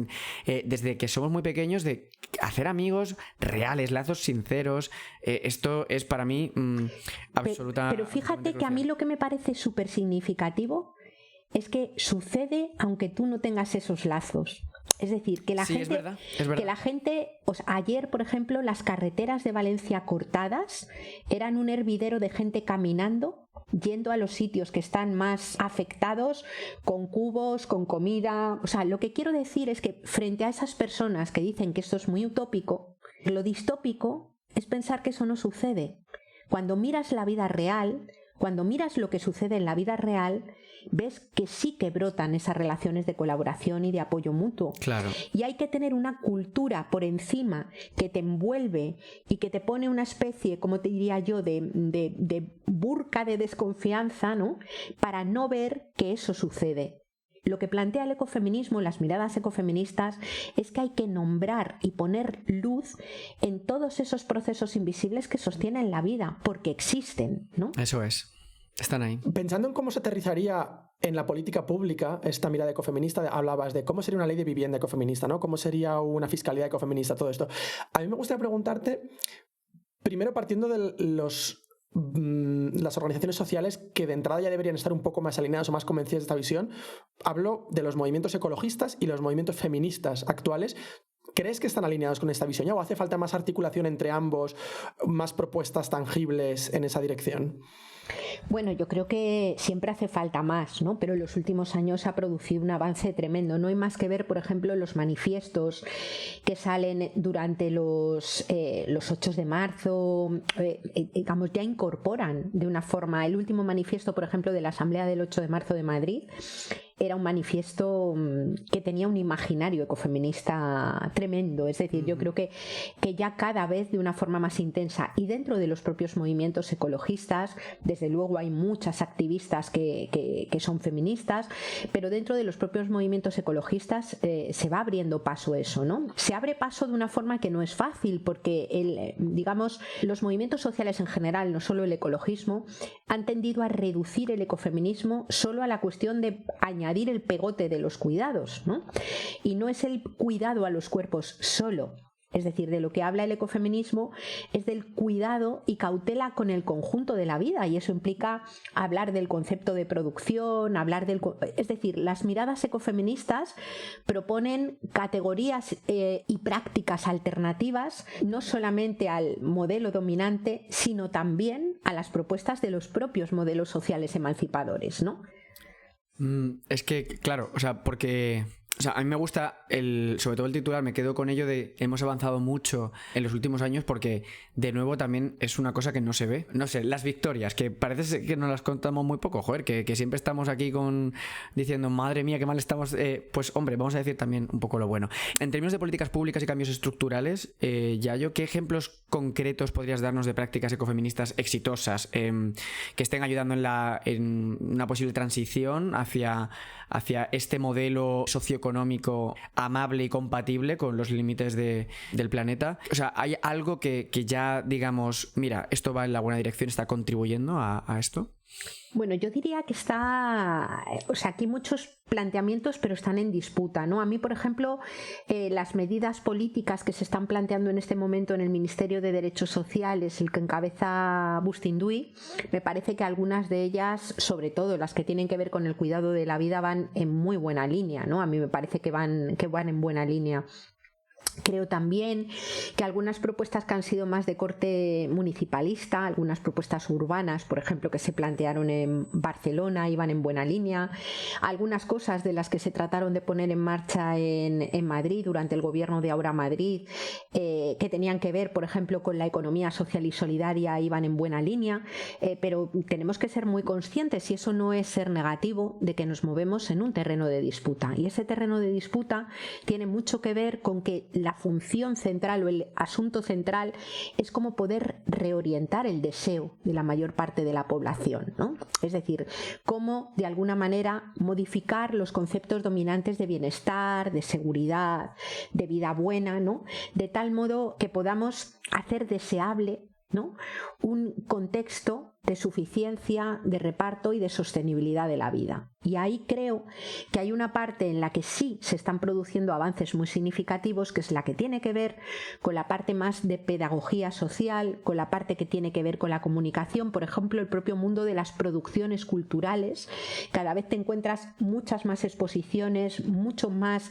desde que somos muy pequeños, de hacer amigos reales, lazos sinceros. Esto es para mí absoluta. Pero fíjate que a mí lo que me parece súper significativo es que sucede aunque tú no tengas esos lazos. Es decir, que la gente, es verdad. Que la gente, ayer, por ejemplo, las carreteras de Valencia cortadas eran un hervidero de gente caminando, yendo a los sitios que están más afectados, con cubos, con comida. O sea, lo que quiero decir es que frente a esas personas que dicen que esto es muy utópico, lo distópico es pensar que eso no sucede. Cuando miras la vida real, cuando miras lo que sucede en la vida real, ves que sí que brotan esas relaciones de colaboración y de apoyo mutuo. Claro. Y hay que tener una cultura por encima que te envuelve y que te pone una especie, como te diría yo, de burka de desconfianza, ¿no? Para no ver que eso sucede. Lo que plantea el ecofeminismo, las miradas ecofeministas, es que hay que nombrar y poner luz en todos esos procesos invisibles que sostienen la vida, porque existen, ¿no? Eso es. Están ahí. Pensando en cómo se aterrizaría en la política pública esta mirada ecofeminista, hablabas de cómo sería una ley de vivienda ecofeminista, ¿no? Cómo sería una fiscalidad ecofeminista, todo esto. A mí me gustaría preguntarte, primero partiendo de las organizaciones sociales que de entrada ya deberían estar un poco más alineadas o más convencidas de esta visión. Hablo de los movimientos ecologistas y los movimientos feministas actuales. ¿Crees que están alineados con esta visión ya o hace falta más articulación entre ambos, más propuestas tangibles en esa dirección? Bueno, yo creo que siempre hace falta más, ¿no? Pero en los últimos años se ha producido un avance tremendo. No hay más que ver, por ejemplo, los manifiestos que salen durante los 8 de marzo, digamos, ya incorporan de una forma. El último manifiesto, por ejemplo, de la Asamblea del 8 de marzo de Madrid era un manifiesto que tenía un imaginario ecofeminista tremendo. Es decir, yo creo que ya cada vez de una forma más intensa y dentro de los propios movimientos ecologistas, desde luego hay muchas activistas que son feministas, pero dentro de los propios movimientos ecologistas se va abriendo paso eso, ¿no? Se abre paso de una forma que no es fácil porque digamos, los movimientos sociales en general, no solo el ecologismo, han tendido a reducir el ecofeminismo solo a la cuestión de añadir el pegote de los cuidados, ¿no? Y no es el cuidado a los cuerpos solo. Es decir, de lo que habla el ecofeminismo es del cuidado y cautela con el conjunto de la vida, y eso implica hablar del concepto de producción, es decir, las miradas ecofeministas proponen categorías y prácticas alternativas no solamente al modelo dominante, sino también a las propuestas de los propios modelos sociales emancipadores, ¿no? Es que, claro, o sea, porque O sea, a mí me gusta, sobre todo el titular, me quedo con ello de hemos avanzado mucho en los últimos años, porque de nuevo también es una cosa que no se ve. No sé, las victorias, que parece que nos las contamos muy poco, joder, que siempre estamos aquí diciendo, madre mía, qué mal estamos. Pues hombre, vamos a decir también un poco lo bueno. En términos de políticas públicas y cambios estructurales, Yayo, ¿qué ejemplos concretos podrías darnos de prácticas ecofeministas exitosas que estén ayudando en una posible transición hacia este modelo socioeconómico amable y compatible con los límites del planeta? O sea, ¿hay algo que ya digamos, mira, esto va en la buena dirección, está contribuyendo a esto? Bueno, yo diría que aquí muchos planteamientos, pero están en disputa, ¿no? A mí, por ejemplo, las medidas políticas que se están planteando en este momento en el Ministerio de Derechos Sociales, el que encabeza Bustinduy, me parece que algunas de ellas, sobre todo las que tienen que ver con el cuidado de la vida, van en muy buena línea, ¿no? A mí me parece que van en buena línea. Creo también que algunas propuestas que han sido más de corte municipalista, algunas propuestas urbanas, por ejemplo, que se plantearon en Barcelona, iban en buena línea. Algunas cosas de las que se trataron de poner en marcha en Madrid durante el gobierno de Ahora Madrid, que tenían que ver, por ejemplo, con la economía social y solidaria, iban en buena línea. Pero tenemos que ser muy conscientes, y eso no es ser negativo, de que nos movemos en un terreno de disputa. Y ese terreno de disputa tiene mucho que ver con que la función central o el asunto central es cómo poder reorientar el deseo de la mayor parte de la población, ¿no? Es decir, cómo de alguna manera modificar los conceptos dominantes de bienestar, de seguridad, de vida buena, ¿no? De tal modo que podamos hacer deseable, ¿no?, un contexto de suficiencia, de reparto y de sostenibilidad de la vida. Y ahí creo que hay una parte en la que sí se están produciendo avances muy significativos, que es la que tiene que ver con la parte más de pedagogía social, con la parte que tiene que ver con la comunicación. Por ejemplo, el propio mundo de las producciones culturales. Cada vez te encuentras muchas más exposiciones, mucho más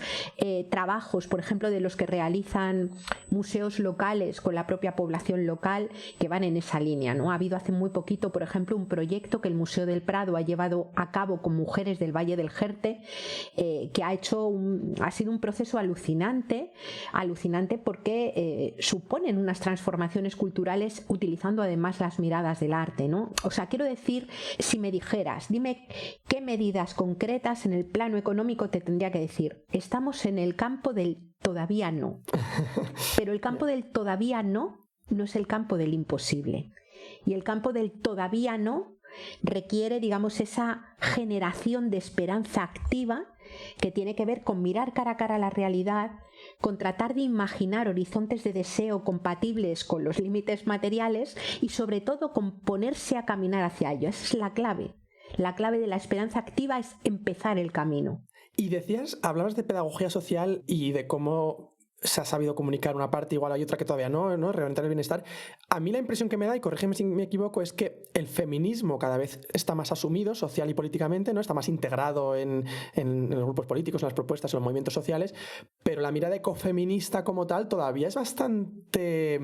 trabajos, por ejemplo, de los que realizan museos locales con la propia población local, que van en esa línea, ¿no? Ha habido hace muy poquito, por ejemplo, un proyecto que el Museo del Prado ha llevado a cabo con mujeres del Valle del Jerte, que ha sido un proceso alucinante porque suponen unas transformaciones culturales utilizando además las miradas del arte, ¿no? O sea, quiero decir, si me dijeras, dime qué medidas concretas en el plano económico, te tendría que decir, estamos en el campo del todavía no. Pero el campo del todavía no es el campo del imposible. Y el campo del todavía no requiere, digamos, esa generación de esperanza activa que tiene que ver con mirar cara a cara la realidad, con tratar de imaginar horizontes de deseo compatibles con los límites materiales y sobre todo con ponerse a caminar hacia ello. Esa es la clave. La clave de la esperanza activa es empezar el camino. Y hablabas de pedagogía social y de cómo se ha sabido comunicar una parte, igual hay otra que todavía no, reorientar el bienestar. A mí la impresión que me da, y corrígeme si me equivoco, es que el feminismo cada vez está más asumido social y políticamente, ¿no? Está más integrado en los grupos políticos, en las propuestas, en los movimientos sociales, pero la mirada ecofeminista como tal todavía es bastante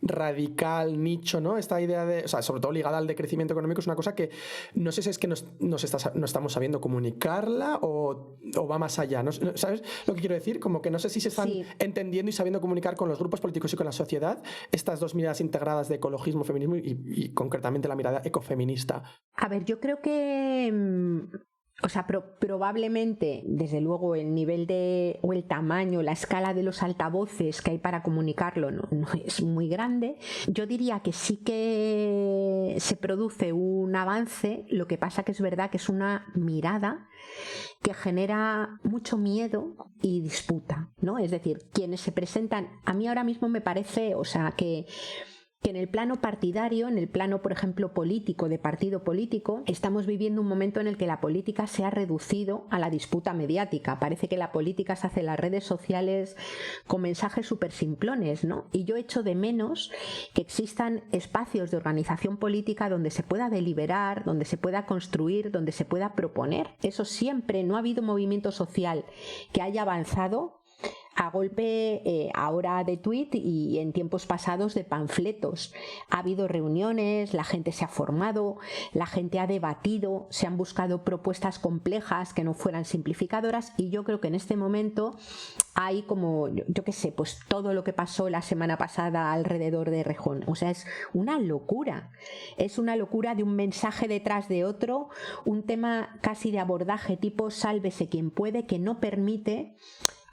radical, nicho, ¿no? Esta idea de, o sea, sobre todo ligada al decrecimiento económico, es una cosa que no sé si es que no estamos sabiendo comunicarla o va más allá, ¿no? ¿Sabes lo que quiero decir? Como que no sé si se están entendiendo y sabiendo comunicar con los grupos políticos y con la sociedad estas dos miradas integradas de ecologismo, feminismo y concretamente la mirada ecofeminista. A ver, yo creo que probablemente, desde luego, el nivel o el tamaño, la escala de los altavoces que hay para comunicarlo no es muy grande. Yo diría que sí que se produce un avance, lo que pasa que es verdad que es una mirada que genera mucho miedo y disputa, ¿no? Es decir, quienes se presentan, a mí ahora mismo me parece, que en el plano partidario, en el plano, por ejemplo, político, de partido político, estamos viviendo un momento en el que la política se ha reducido a la disputa mediática. Parece que la política se hace en las redes sociales con mensajes súper simplones, ¿no? Y yo echo de menos que existan espacios de organización política donde se pueda deliberar, donde se pueda construir, donde se pueda proponer. Eso siempre, no ha habido movimiento social que haya avanzado a golpe ahora de tuit y en tiempos pasados de panfletos. Ha habido reuniones, la gente se ha formado, la gente ha debatido, se han buscado propuestas complejas que no fueran simplificadoras, y yo creo que en este momento hay como, yo qué sé, pues todo lo que pasó la semana pasada alrededor de Errejón. O sea, es una locura. Es una locura de un mensaje detrás de otro, un tema casi de abordaje tipo sálvese quien puede, que no permite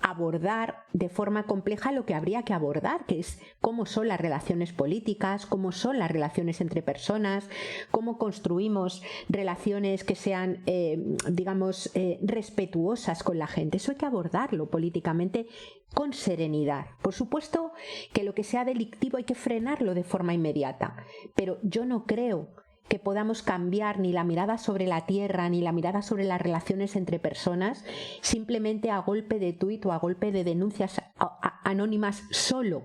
abordar de forma compleja lo que habría que abordar, que es cómo son las relaciones políticas, cómo son las relaciones entre personas, cómo construimos relaciones que sean, respetuosas con la gente. Eso hay que abordarlo políticamente con serenidad. Por supuesto que lo que sea delictivo hay que frenarlo de forma inmediata, pero yo no creo que podamos cambiar ni la mirada sobre la tierra ni la mirada sobre las relaciones entre personas simplemente a golpe de tuit o a golpe de denuncias anónimas solo,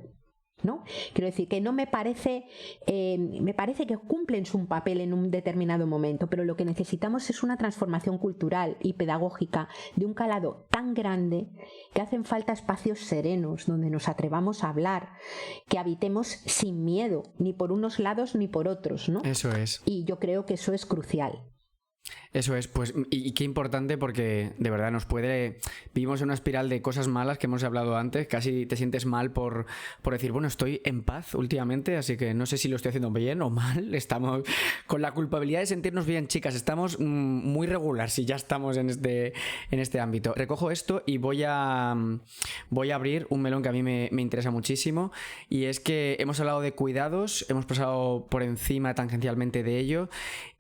¿no? Quiero decir que no me parece que cumplen su papel en un determinado momento, pero lo que necesitamos es una transformación cultural y pedagógica de un calado tan grande que hacen falta espacios serenos donde nos atrevamos a hablar, que habitemos sin miedo, ni por unos lados ni por otros, ¿no? Eso es. Y yo creo que eso es crucial. Eso es, pues, y qué importante, porque de verdad vivimos en una espiral de cosas malas que hemos hablado antes, casi te sientes mal por decir, bueno, estoy en paz últimamente, así que no sé si lo estoy haciendo bien o mal, estamos con la culpabilidad de sentirnos bien, chicas, estamos muy regular si ya estamos en este ámbito. Recojo esto y voy a abrir un melón que a mí me interesa muchísimo, y es que hemos hablado de cuidados, hemos pasado por encima tangencialmente de ello,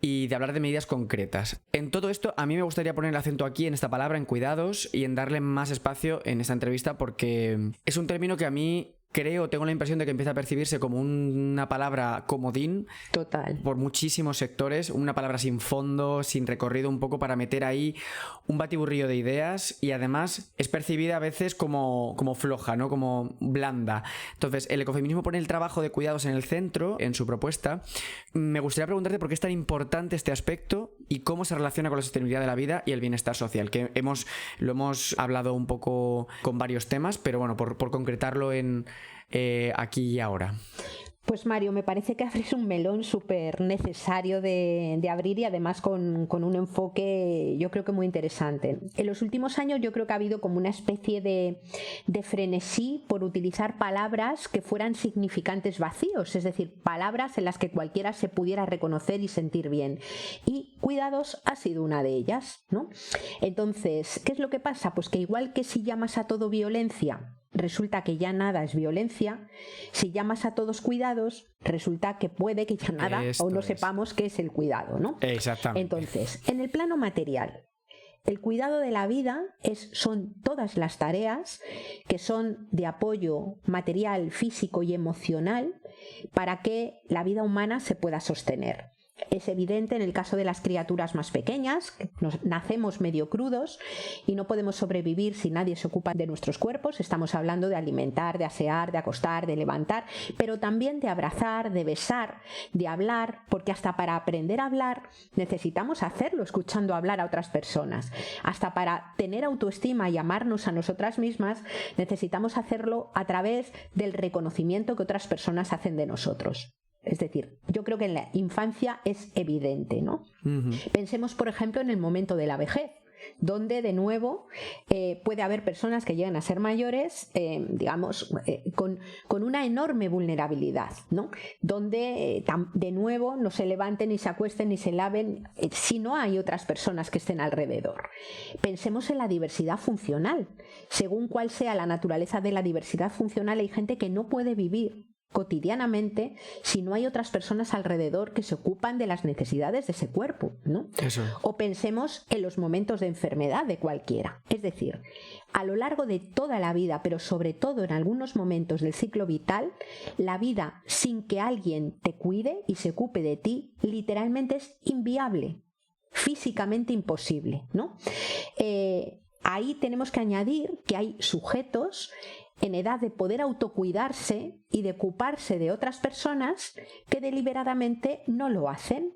y de hablar de medidas concretas. En todo esto, a mí me gustaría poner el acento aquí en esta palabra, en cuidados, y en darle más espacio en esta entrevista, porque es un término que a mí tengo la impresión de que empieza a percibirse como una palabra comodín. Total. Por muchísimos sectores, una palabra sin fondo, sin recorrido, un poco para meter ahí un batiburrillo de ideas, y además es percibida a veces como floja, ¿no? Como blanda. Entonces, el ecofeminismo pone el trabajo de cuidados en el centro, en su propuesta. Me gustaría preguntarte por qué es tan importante este aspecto y cómo se relaciona con la sostenibilidad de la vida y el bienestar social, que lo hemos hablado un poco con varios temas, pero bueno, por concretarlo aquí y ahora. Pues Mario, me parece que abres un melón súper necesario de abrir, y además con un enfoque yo creo que muy interesante. En los últimos años yo creo que ha habido como una especie de frenesí por utilizar palabras que fueran significantes vacíos, es decir, palabras en las que cualquiera se pudiera reconocer y sentir bien. Y cuidados ha sido una de ellas, ¿no? Entonces, ¿qué es lo que pasa? Pues que igual que si llamas a todo violencia, resulta que ya nada es violencia, si llamas a todos cuidados, resulta que puede que ya nada o no sepamos qué es el cuidado, ¿no? Exactamente. Entonces, en el plano material, el cuidado de la vida son todas las tareas que son de apoyo material, físico y emocional para que la vida humana se pueda sostener. Es evidente en el caso de las criaturas más pequeñas, que nacemos medio crudos y no podemos sobrevivir si nadie se ocupa de nuestros cuerpos. Estamos hablando de alimentar, de asear, de acostar, de levantar, pero también de abrazar, de besar, de hablar, porque hasta para aprender a hablar necesitamos hacerlo escuchando hablar a otras personas. Hasta para tener autoestima y amarnos a nosotras mismas necesitamos hacerlo a través del reconocimiento que otras personas hacen de nosotros. Es decir, yo creo que en la infancia es evidente, ¿no? Uh-huh. Pensemos, por ejemplo, en el momento de la vejez, donde de nuevo puede haber personas que llegan a ser mayores, con una enorme vulnerabilidad, ¿no? Donde de nuevo no se levanten ni se acuesten ni se laven si no hay otras personas que estén alrededor. Pensemos en la diversidad funcional. Según cuál sea la naturaleza de la diversidad funcional, hay gente que no puede vivir cotidianamente si no hay otras personas alrededor que se ocupan de las necesidades de ese cuerpo, ¿no? Eso. O pensemos en los momentos de enfermedad de cualquiera. Es decir, a lo largo de toda la vida, pero sobre todo en algunos momentos del ciclo vital, la vida sin que alguien te cuide y se ocupe de ti, literalmente es inviable, físicamente imposible, ¿no? Ahí tenemos que añadir que hay sujetos en edad de poder autocuidarse y de ocuparse de otras personas que deliberadamente no lo hacen.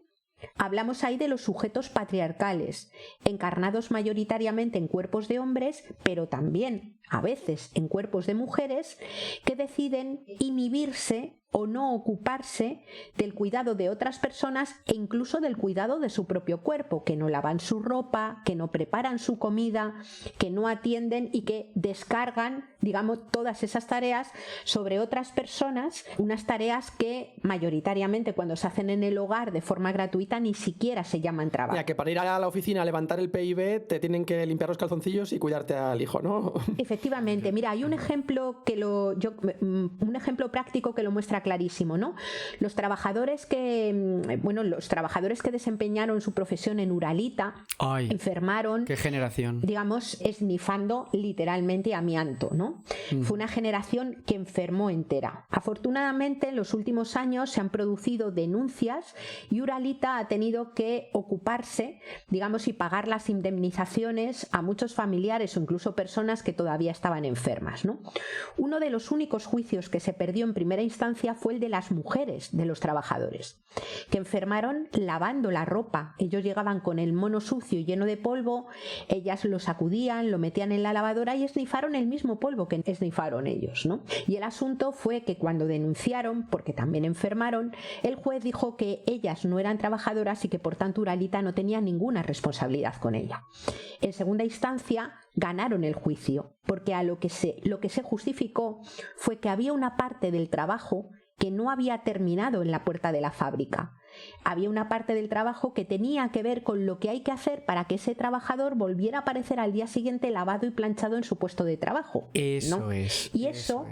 Hablamos ahí de los sujetos patriarcales, encarnados mayoritariamente en cuerpos de hombres, pero también a veces en cuerpos de mujeres, que deciden inhibirse o no ocuparse del cuidado de otras personas e incluso del cuidado de su propio cuerpo, que no lavan su ropa, que no preparan su comida, que no atienden y que descargan, digamos, todas esas tareas sobre otras personas, unas tareas que mayoritariamente cuando se hacen en el hogar de forma gratuita ni siquiera se llaman trabajo. Ya que para ir a la oficina a levantar el PIB te tienen que limpiar los calzoncillos y cuidarte al hijo, ¿no? Efectivamente, mira, hay un ejemplo un ejemplo práctico que lo muestra clarísimo, ¿no? Los trabajadores que desempeñaron su profesión en Uralita enfermaron. ¡Qué generación! Digamos, esnifando literalmente amianto, ¿no? Fue una generación que enfermó entera. Afortunadamente, en los últimos años se han producido denuncias y Uralita ha tenido que ocuparse, digamos, y pagar las indemnizaciones a muchos familiares o incluso personas que todavía estaban enfermas, ¿no? Uno de los únicos juicios que se perdió en primera instancia fue el de las mujeres de los trabajadores, que enfermaron lavando la ropa. Ellos llegaban con el mono sucio y lleno de polvo, ellas lo sacudían, lo metían en la lavadora y esnifaron el mismo polvo que esnifaron ellos, ¿no? Y el asunto fue que cuando denunciaron, porque también enfermaron, el juez dijo que ellas no eran trabajadoras y que por tanto Uralita no tenía ninguna responsabilidad con ella. En segunda instancia ganaron el juicio, porque lo que se justificó fue que había una parte del trabajo que no había terminado en la puerta de la fábrica. Había una parte del trabajo que tenía que ver con lo que hay que hacer para que ese trabajador volviera a aparecer al día siguiente lavado y planchado en su puesto de trabajo. Eso ¿no? es. Y eso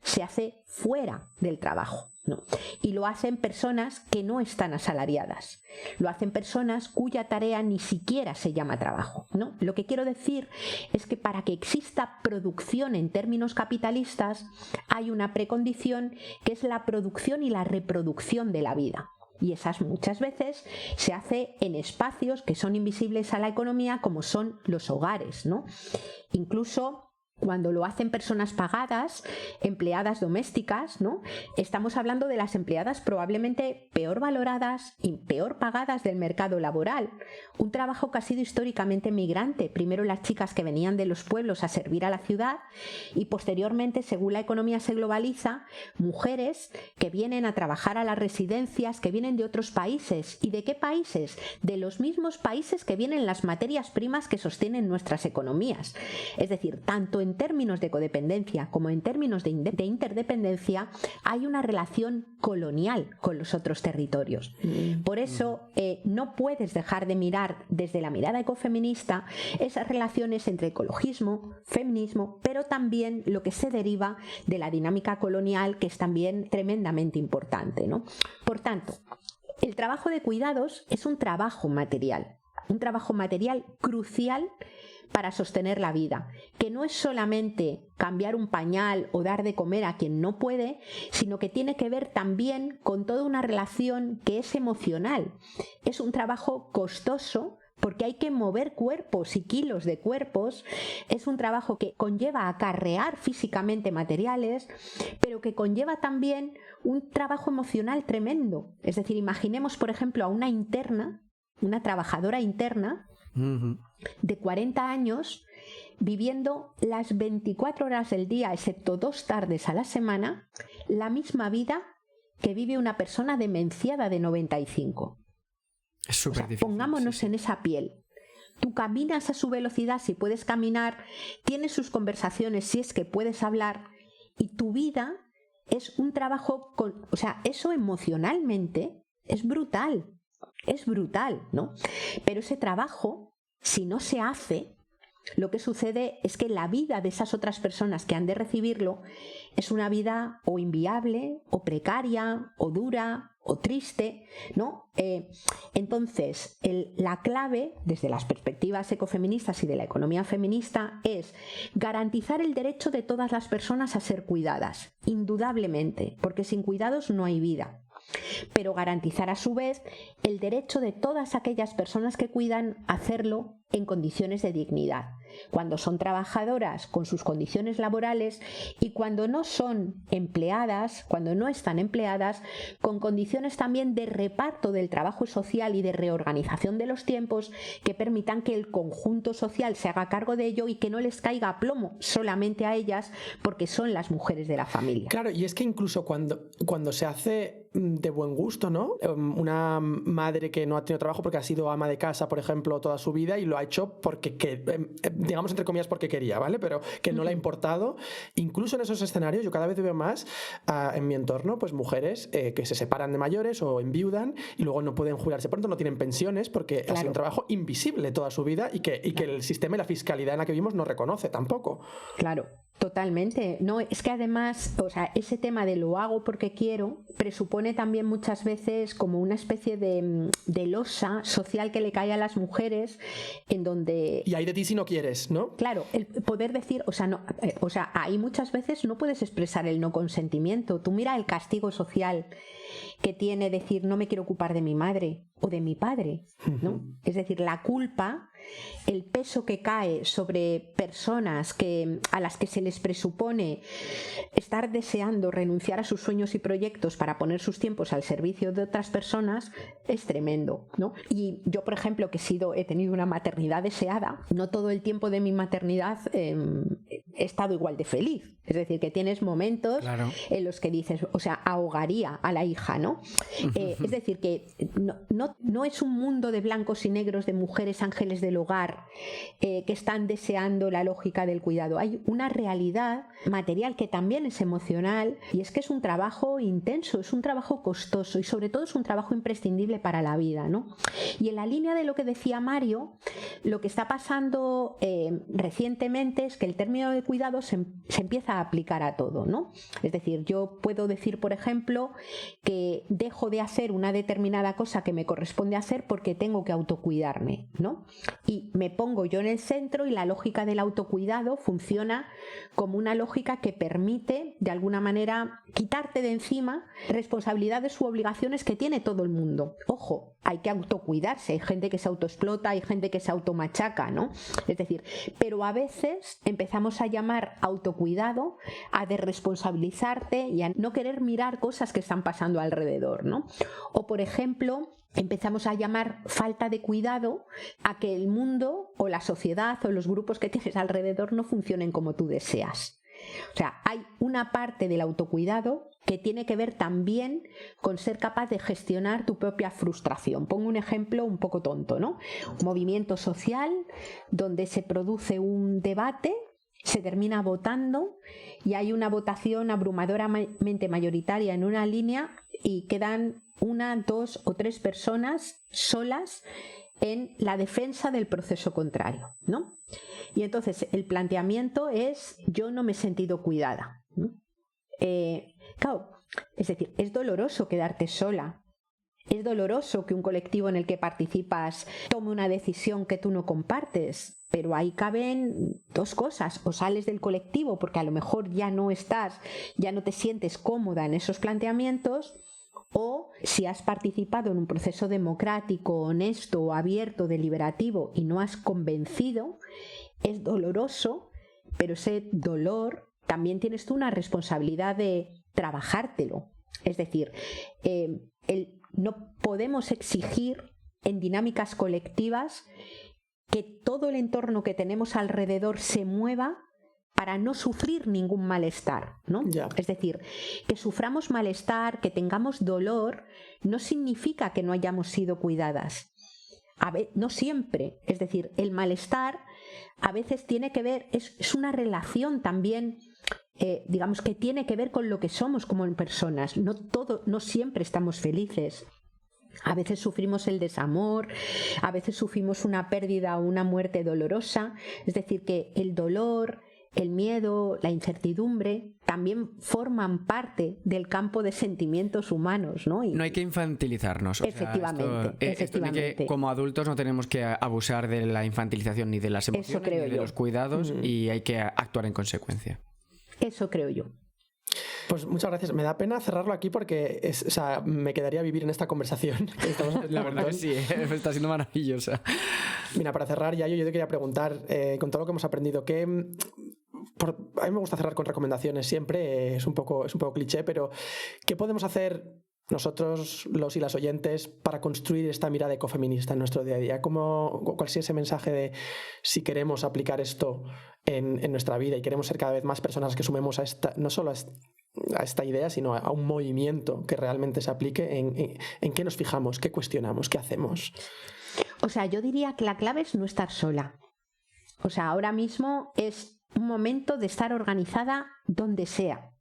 se hace fuera del trabajo, ¿no? Y lo hacen personas que no están asalariadas. Lo hacen personas cuya tarea ni siquiera se llama trabajo, ¿no? Lo que quiero decir es que para que exista producción en términos capitalistas hay una precondición que es la producción y la reproducción de la vida. Y esas muchas veces se hace en espacios que son invisibles a la economía, como son los hogares, ¿no? Incluso cuando lo hacen personas pagadas, empleadas domésticas, ¿no? Estamos hablando de las empleadas probablemente peor valoradas y peor pagadas del mercado laboral. Un trabajo que ha sido históricamente migrante. Primero las chicas que venían de los pueblos a servir a la ciudad y posteriormente, según la economía se globaliza, mujeres que vienen a trabajar a las residencias, que vienen de otros países. ¿Y de qué países? De los mismos países que vienen las materias primas que sostienen nuestras economías. Es decir, tanto en términos de codependencia como en términos de interdependencia hay una relación colonial con los otros territorios. Por eso no puedes dejar de mirar desde la mirada ecofeminista esas relaciones entre ecologismo, feminismo, pero también lo que se deriva de la dinámica colonial, que es también tremendamente importante, ¿no? Por tanto, el trabajo de cuidados es un trabajo material crucial para sostener la vida, que no es solamente cambiar un pañal o dar de comer a quien no puede, sino que tiene que ver también con toda una relación que es emocional. Es un trabajo costoso porque hay que mover cuerpos y kilos de cuerpos, es un trabajo que conlleva acarrear físicamente materiales, pero que conlleva también un trabajo emocional tremendo. Es decir, imaginemos, por ejemplo, a una interna, una trabajadora interna, de 40 años, viviendo las 24 horas del día, excepto 2 tardes a la semana, la misma vida que vive una persona demenciada de 95. Es súper difícil. Pongámonos en esa piel. Tú caminas a su velocidad si puedes caminar, tienes sus conversaciones si es que puedes hablar, y tu vida es un trabajo eso emocionalmente es brutal. Es brutal, ¿no? Pero ese trabajo, si no se hace, lo que sucede es que la vida de esas otras personas que han de recibirlo es una vida o inviable, o precaria, o dura, o triste, ¿no? Entonces, la clave, desde las perspectivas ecofeministas y de la economía feminista, es garantizar el derecho de todas las personas a ser cuidadas, indudablemente, porque sin cuidados no hay vida. Pero garantizar a su vez el derecho de todas aquellas personas que cuidan a hacerlo en condiciones de dignidad. cuando son trabajadoras con sus condiciones laborales y cuando no son empleadas, cuando no están empleadas, con condiciones también de reparto del trabajo social y de reorganización de los tiempos que permitan que el conjunto social se haga cargo de ello y que no les caiga a plomo solamente a ellas porque son las mujeres de la familia. Claro, y es que incluso cuando se hace de buen gusto, ¿no? Una madre que no ha tenido trabajo porque ha sido ama de casa, por ejemplo, toda su vida y lo ha hecho porque, digamos entre comillas, porque quería, ¿vale? Pero que no le ha importado. Incluso en esos escenarios yo cada vez veo más en mi entorno, pues mujeres que se separan de mayores o enviudan y luego no pueden jubilarse pronto, no tienen pensiones porque ha sido un trabajo invisible toda su vida y que el sistema y la fiscalidad en la que vivimos no reconoce tampoco. Claro. Totalmente. No, es que además, o sea, ese tema de lo hago porque quiero presupone también muchas veces como una especie de losa social que le cae a las mujeres en donde... Y hay de ti si no quieres, ¿no? Claro, el poder decir, ahí muchas veces no puedes expresar el no consentimiento. Tú mira el castigo social que tiene decir no me quiero ocupar de mi madre o de mi padre, ¿no? Es decir, la culpa, el peso que cae sobre personas a las que se les presupone estar deseando renunciar a sus sueños y proyectos para poner sus tiempos al servicio de otras personas es tremendo, ¿no? Y yo, por ejemplo, que he tenido una maternidad deseada, no todo el tiempo de mi maternidad he estado igual de feliz. Es decir, que tienes momentos en los que dices, o sea, ahogaría a la hija, ¿no? Es decir, que no es un mundo de blancos y negros, de mujeres ángeles del hogar que están deseando la lógica del cuidado. Hay una realidad material que también es emocional y es que es un trabajo intenso, es un trabajo costoso y sobre todo es un trabajo imprescindible para la vida, ¿no? Y en la línea de lo que decía Mario, lo que está pasando recientemente es que el término de cuidado se empieza a aplicar a todo, ¿no? Es decir, yo puedo decir, por ejemplo, que dejo de hacer una determinada cosa que me corresponde hacer porque tengo que autocuidarme, ¿no? Y me pongo yo en el centro y la lógica del autocuidado funciona como una lógica que permite, de alguna manera, quitarte de encima responsabilidades u obligaciones que tiene todo el mundo. Ojo, hay que autocuidarse, hay gente que se autoexplota, hay gente que se automachaca, ¿no? Es decir, pero a veces empezamos a llamar autocuidado a desresponsabilizarte y a no querer mirar cosas que están pasando alrededor, ¿no? O, por ejemplo, empezamos a llamar falta de cuidado a que el mundo o la sociedad o los grupos que tienes alrededor no funcionen como tú deseas. O sea, hay una parte del autocuidado que tiene que ver también con ser capaz de gestionar tu propia frustración. Pongo un ejemplo un poco tonto, ¿no? Un movimiento social donde se produce un debate, se termina votando y hay una votación abrumadoramente mayoritaria en una línea y quedan 1, 2 o 3 personas solas en la defensa del proceso contrario, ¿no? Y entonces el planteamiento es: yo no me he sentido cuidada, ¿no? Claro, es decir, es doloroso quedarte sola. Es doloroso que un colectivo en el que participas tome una decisión que tú no compartes, pero ahí caben 2 cosas: o sales del colectivo porque a lo mejor ya no te sientes cómoda en esos planteamientos, o si has participado en un proceso democrático, honesto, abierto, deliberativo y no has convencido, es doloroso, pero ese dolor también tienes tú una responsabilidad de trabajártelo. Es decir, no podemos exigir en dinámicas colectivas que todo el entorno que tenemos alrededor se mueva para no sufrir ningún malestar, ¿no? Es decir, que suframos malestar, que tengamos dolor, no significa que no hayamos sido cuidadas. No siempre. Es decir, el malestar a veces tiene que ver, es una relación también, digamos, que tiene que ver con lo que somos como personas. No siempre estamos felices. A veces sufrimos el desamor, a veces sufrimos una pérdida o una muerte dolorosa. Es decir, que el dolor, el miedo, la incertidumbre también forman parte del campo de sentimientos humanos, ¿no? No hay que infantilizarnos. Efectivamente. Que como adultos no tenemos que abusar de la infantilización ni de las emociones ni de los cuidados, y hay que actuar en consecuencia. Eso creo yo. Pues muchas gracias. Me da pena cerrarlo aquí porque me quedaría a vivir en esta conversación. La verdad que sí, está siendo maravillosa. Mira, para cerrar, yo te quería preguntar, con todo lo que hemos aprendido, a mí me gusta cerrar con recomendaciones siempre, es un poco cliché, pero ¿qué podemos hacer nosotros, los y las oyentes, para construir esta mirada ecofeminista en nuestro día a día? ¿Cuál es ese mensaje de si queremos aplicar esto en nuestra vida y queremos ser cada vez más personas que sumemos no solo a esta idea, sino a un movimiento que realmente se aplique? ¿En qué nos fijamos? ¿Qué cuestionamos? ¿Qué hacemos? O sea, yo diría que la clave es no estar sola. O sea, ahora mismo es un momento de estar organizada donde sea.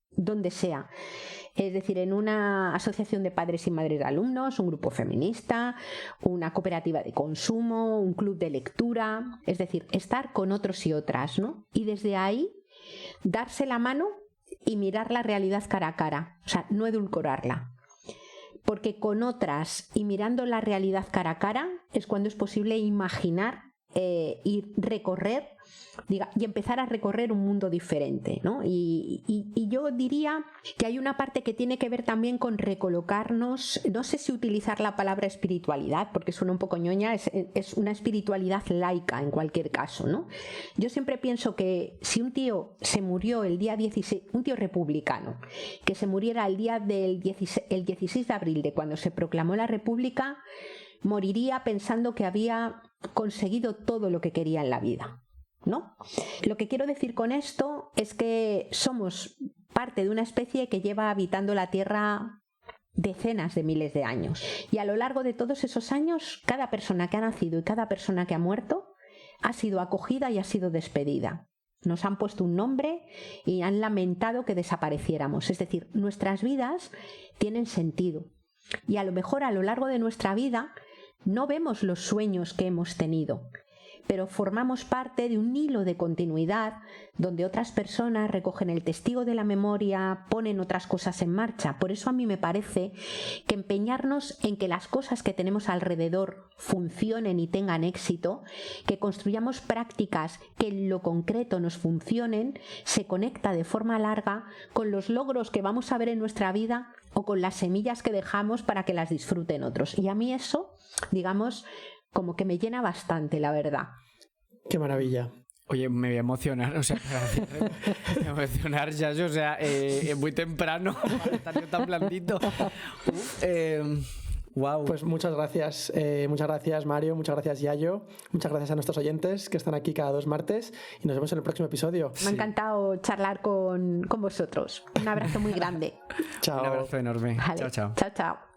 Es decir, en una asociación de padres y madres de alumnos, un grupo feminista, una cooperativa de consumo, un club de lectura, es decir, estar con otros y otras, ¿no? Y desde ahí darse la mano y mirar la realidad cara a cara, o sea, no edulcorarla. Porque con otras y mirando la realidad cara a cara es cuando es posible imaginar y recorrer y empezar a recorrer un mundo diferente, ¿no? Y yo diría que hay una parte que tiene que ver también con recolocarnos, no sé si utilizar la palabra espiritualidad, porque suena un poco ñoña, es una espiritualidad laica en cualquier caso, ¿no? Yo siempre pienso que si un tío se murió el día 16, un tío republicano, que se muriera el día del 16 de abril de cuando se proclamó la República, moriría pensando que había conseguido todo lo que quería en la vida, ¿no? Lo que quiero decir con esto es que somos parte de una especie que lleva habitando la Tierra decenas de miles de años, y a lo largo de todos esos años cada persona que ha nacido y cada persona que ha muerto ha sido acogida y ha sido despedida. Nos han puesto un nombre y han lamentado que desapareciéramos. Es decir, nuestras vidas tienen sentido, y a lo mejor a lo largo de nuestra vida no vemos los sueños que hemos tenido, pero formamos parte de un hilo de continuidad donde otras personas recogen el testigo de la memoria, ponen otras cosas en marcha. Por eso a mí me parece que empeñarnos en que las cosas que tenemos alrededor funcionen y tengan éxito, que construyamos prácticas que en lo concreto nos funcionen, se conecta de forma larga con los logros que vamos a ver en nuestra vida o con las semillas que dejamos para que las disfruten otros. Y a mí eso, digamos, como que me llena bastante, la verdad. ¡Qué maravilla! Oye, me voy a emocionar, o sea, me voy a emocionar ya, o sea, muy temprano para estar yo tan blandito. Wow. Pues muchas gracias Mario, muchas gracias Yayo, muchas gracias a nuestros oyentes que están aquí cada 2 martes y nos vemos en el próximo episodio. Me ha encantado charlar con vosotros. Un abrazo muy grande. Chao. Un abrazo enorme. Vale. Chao, chao. Chao, chao.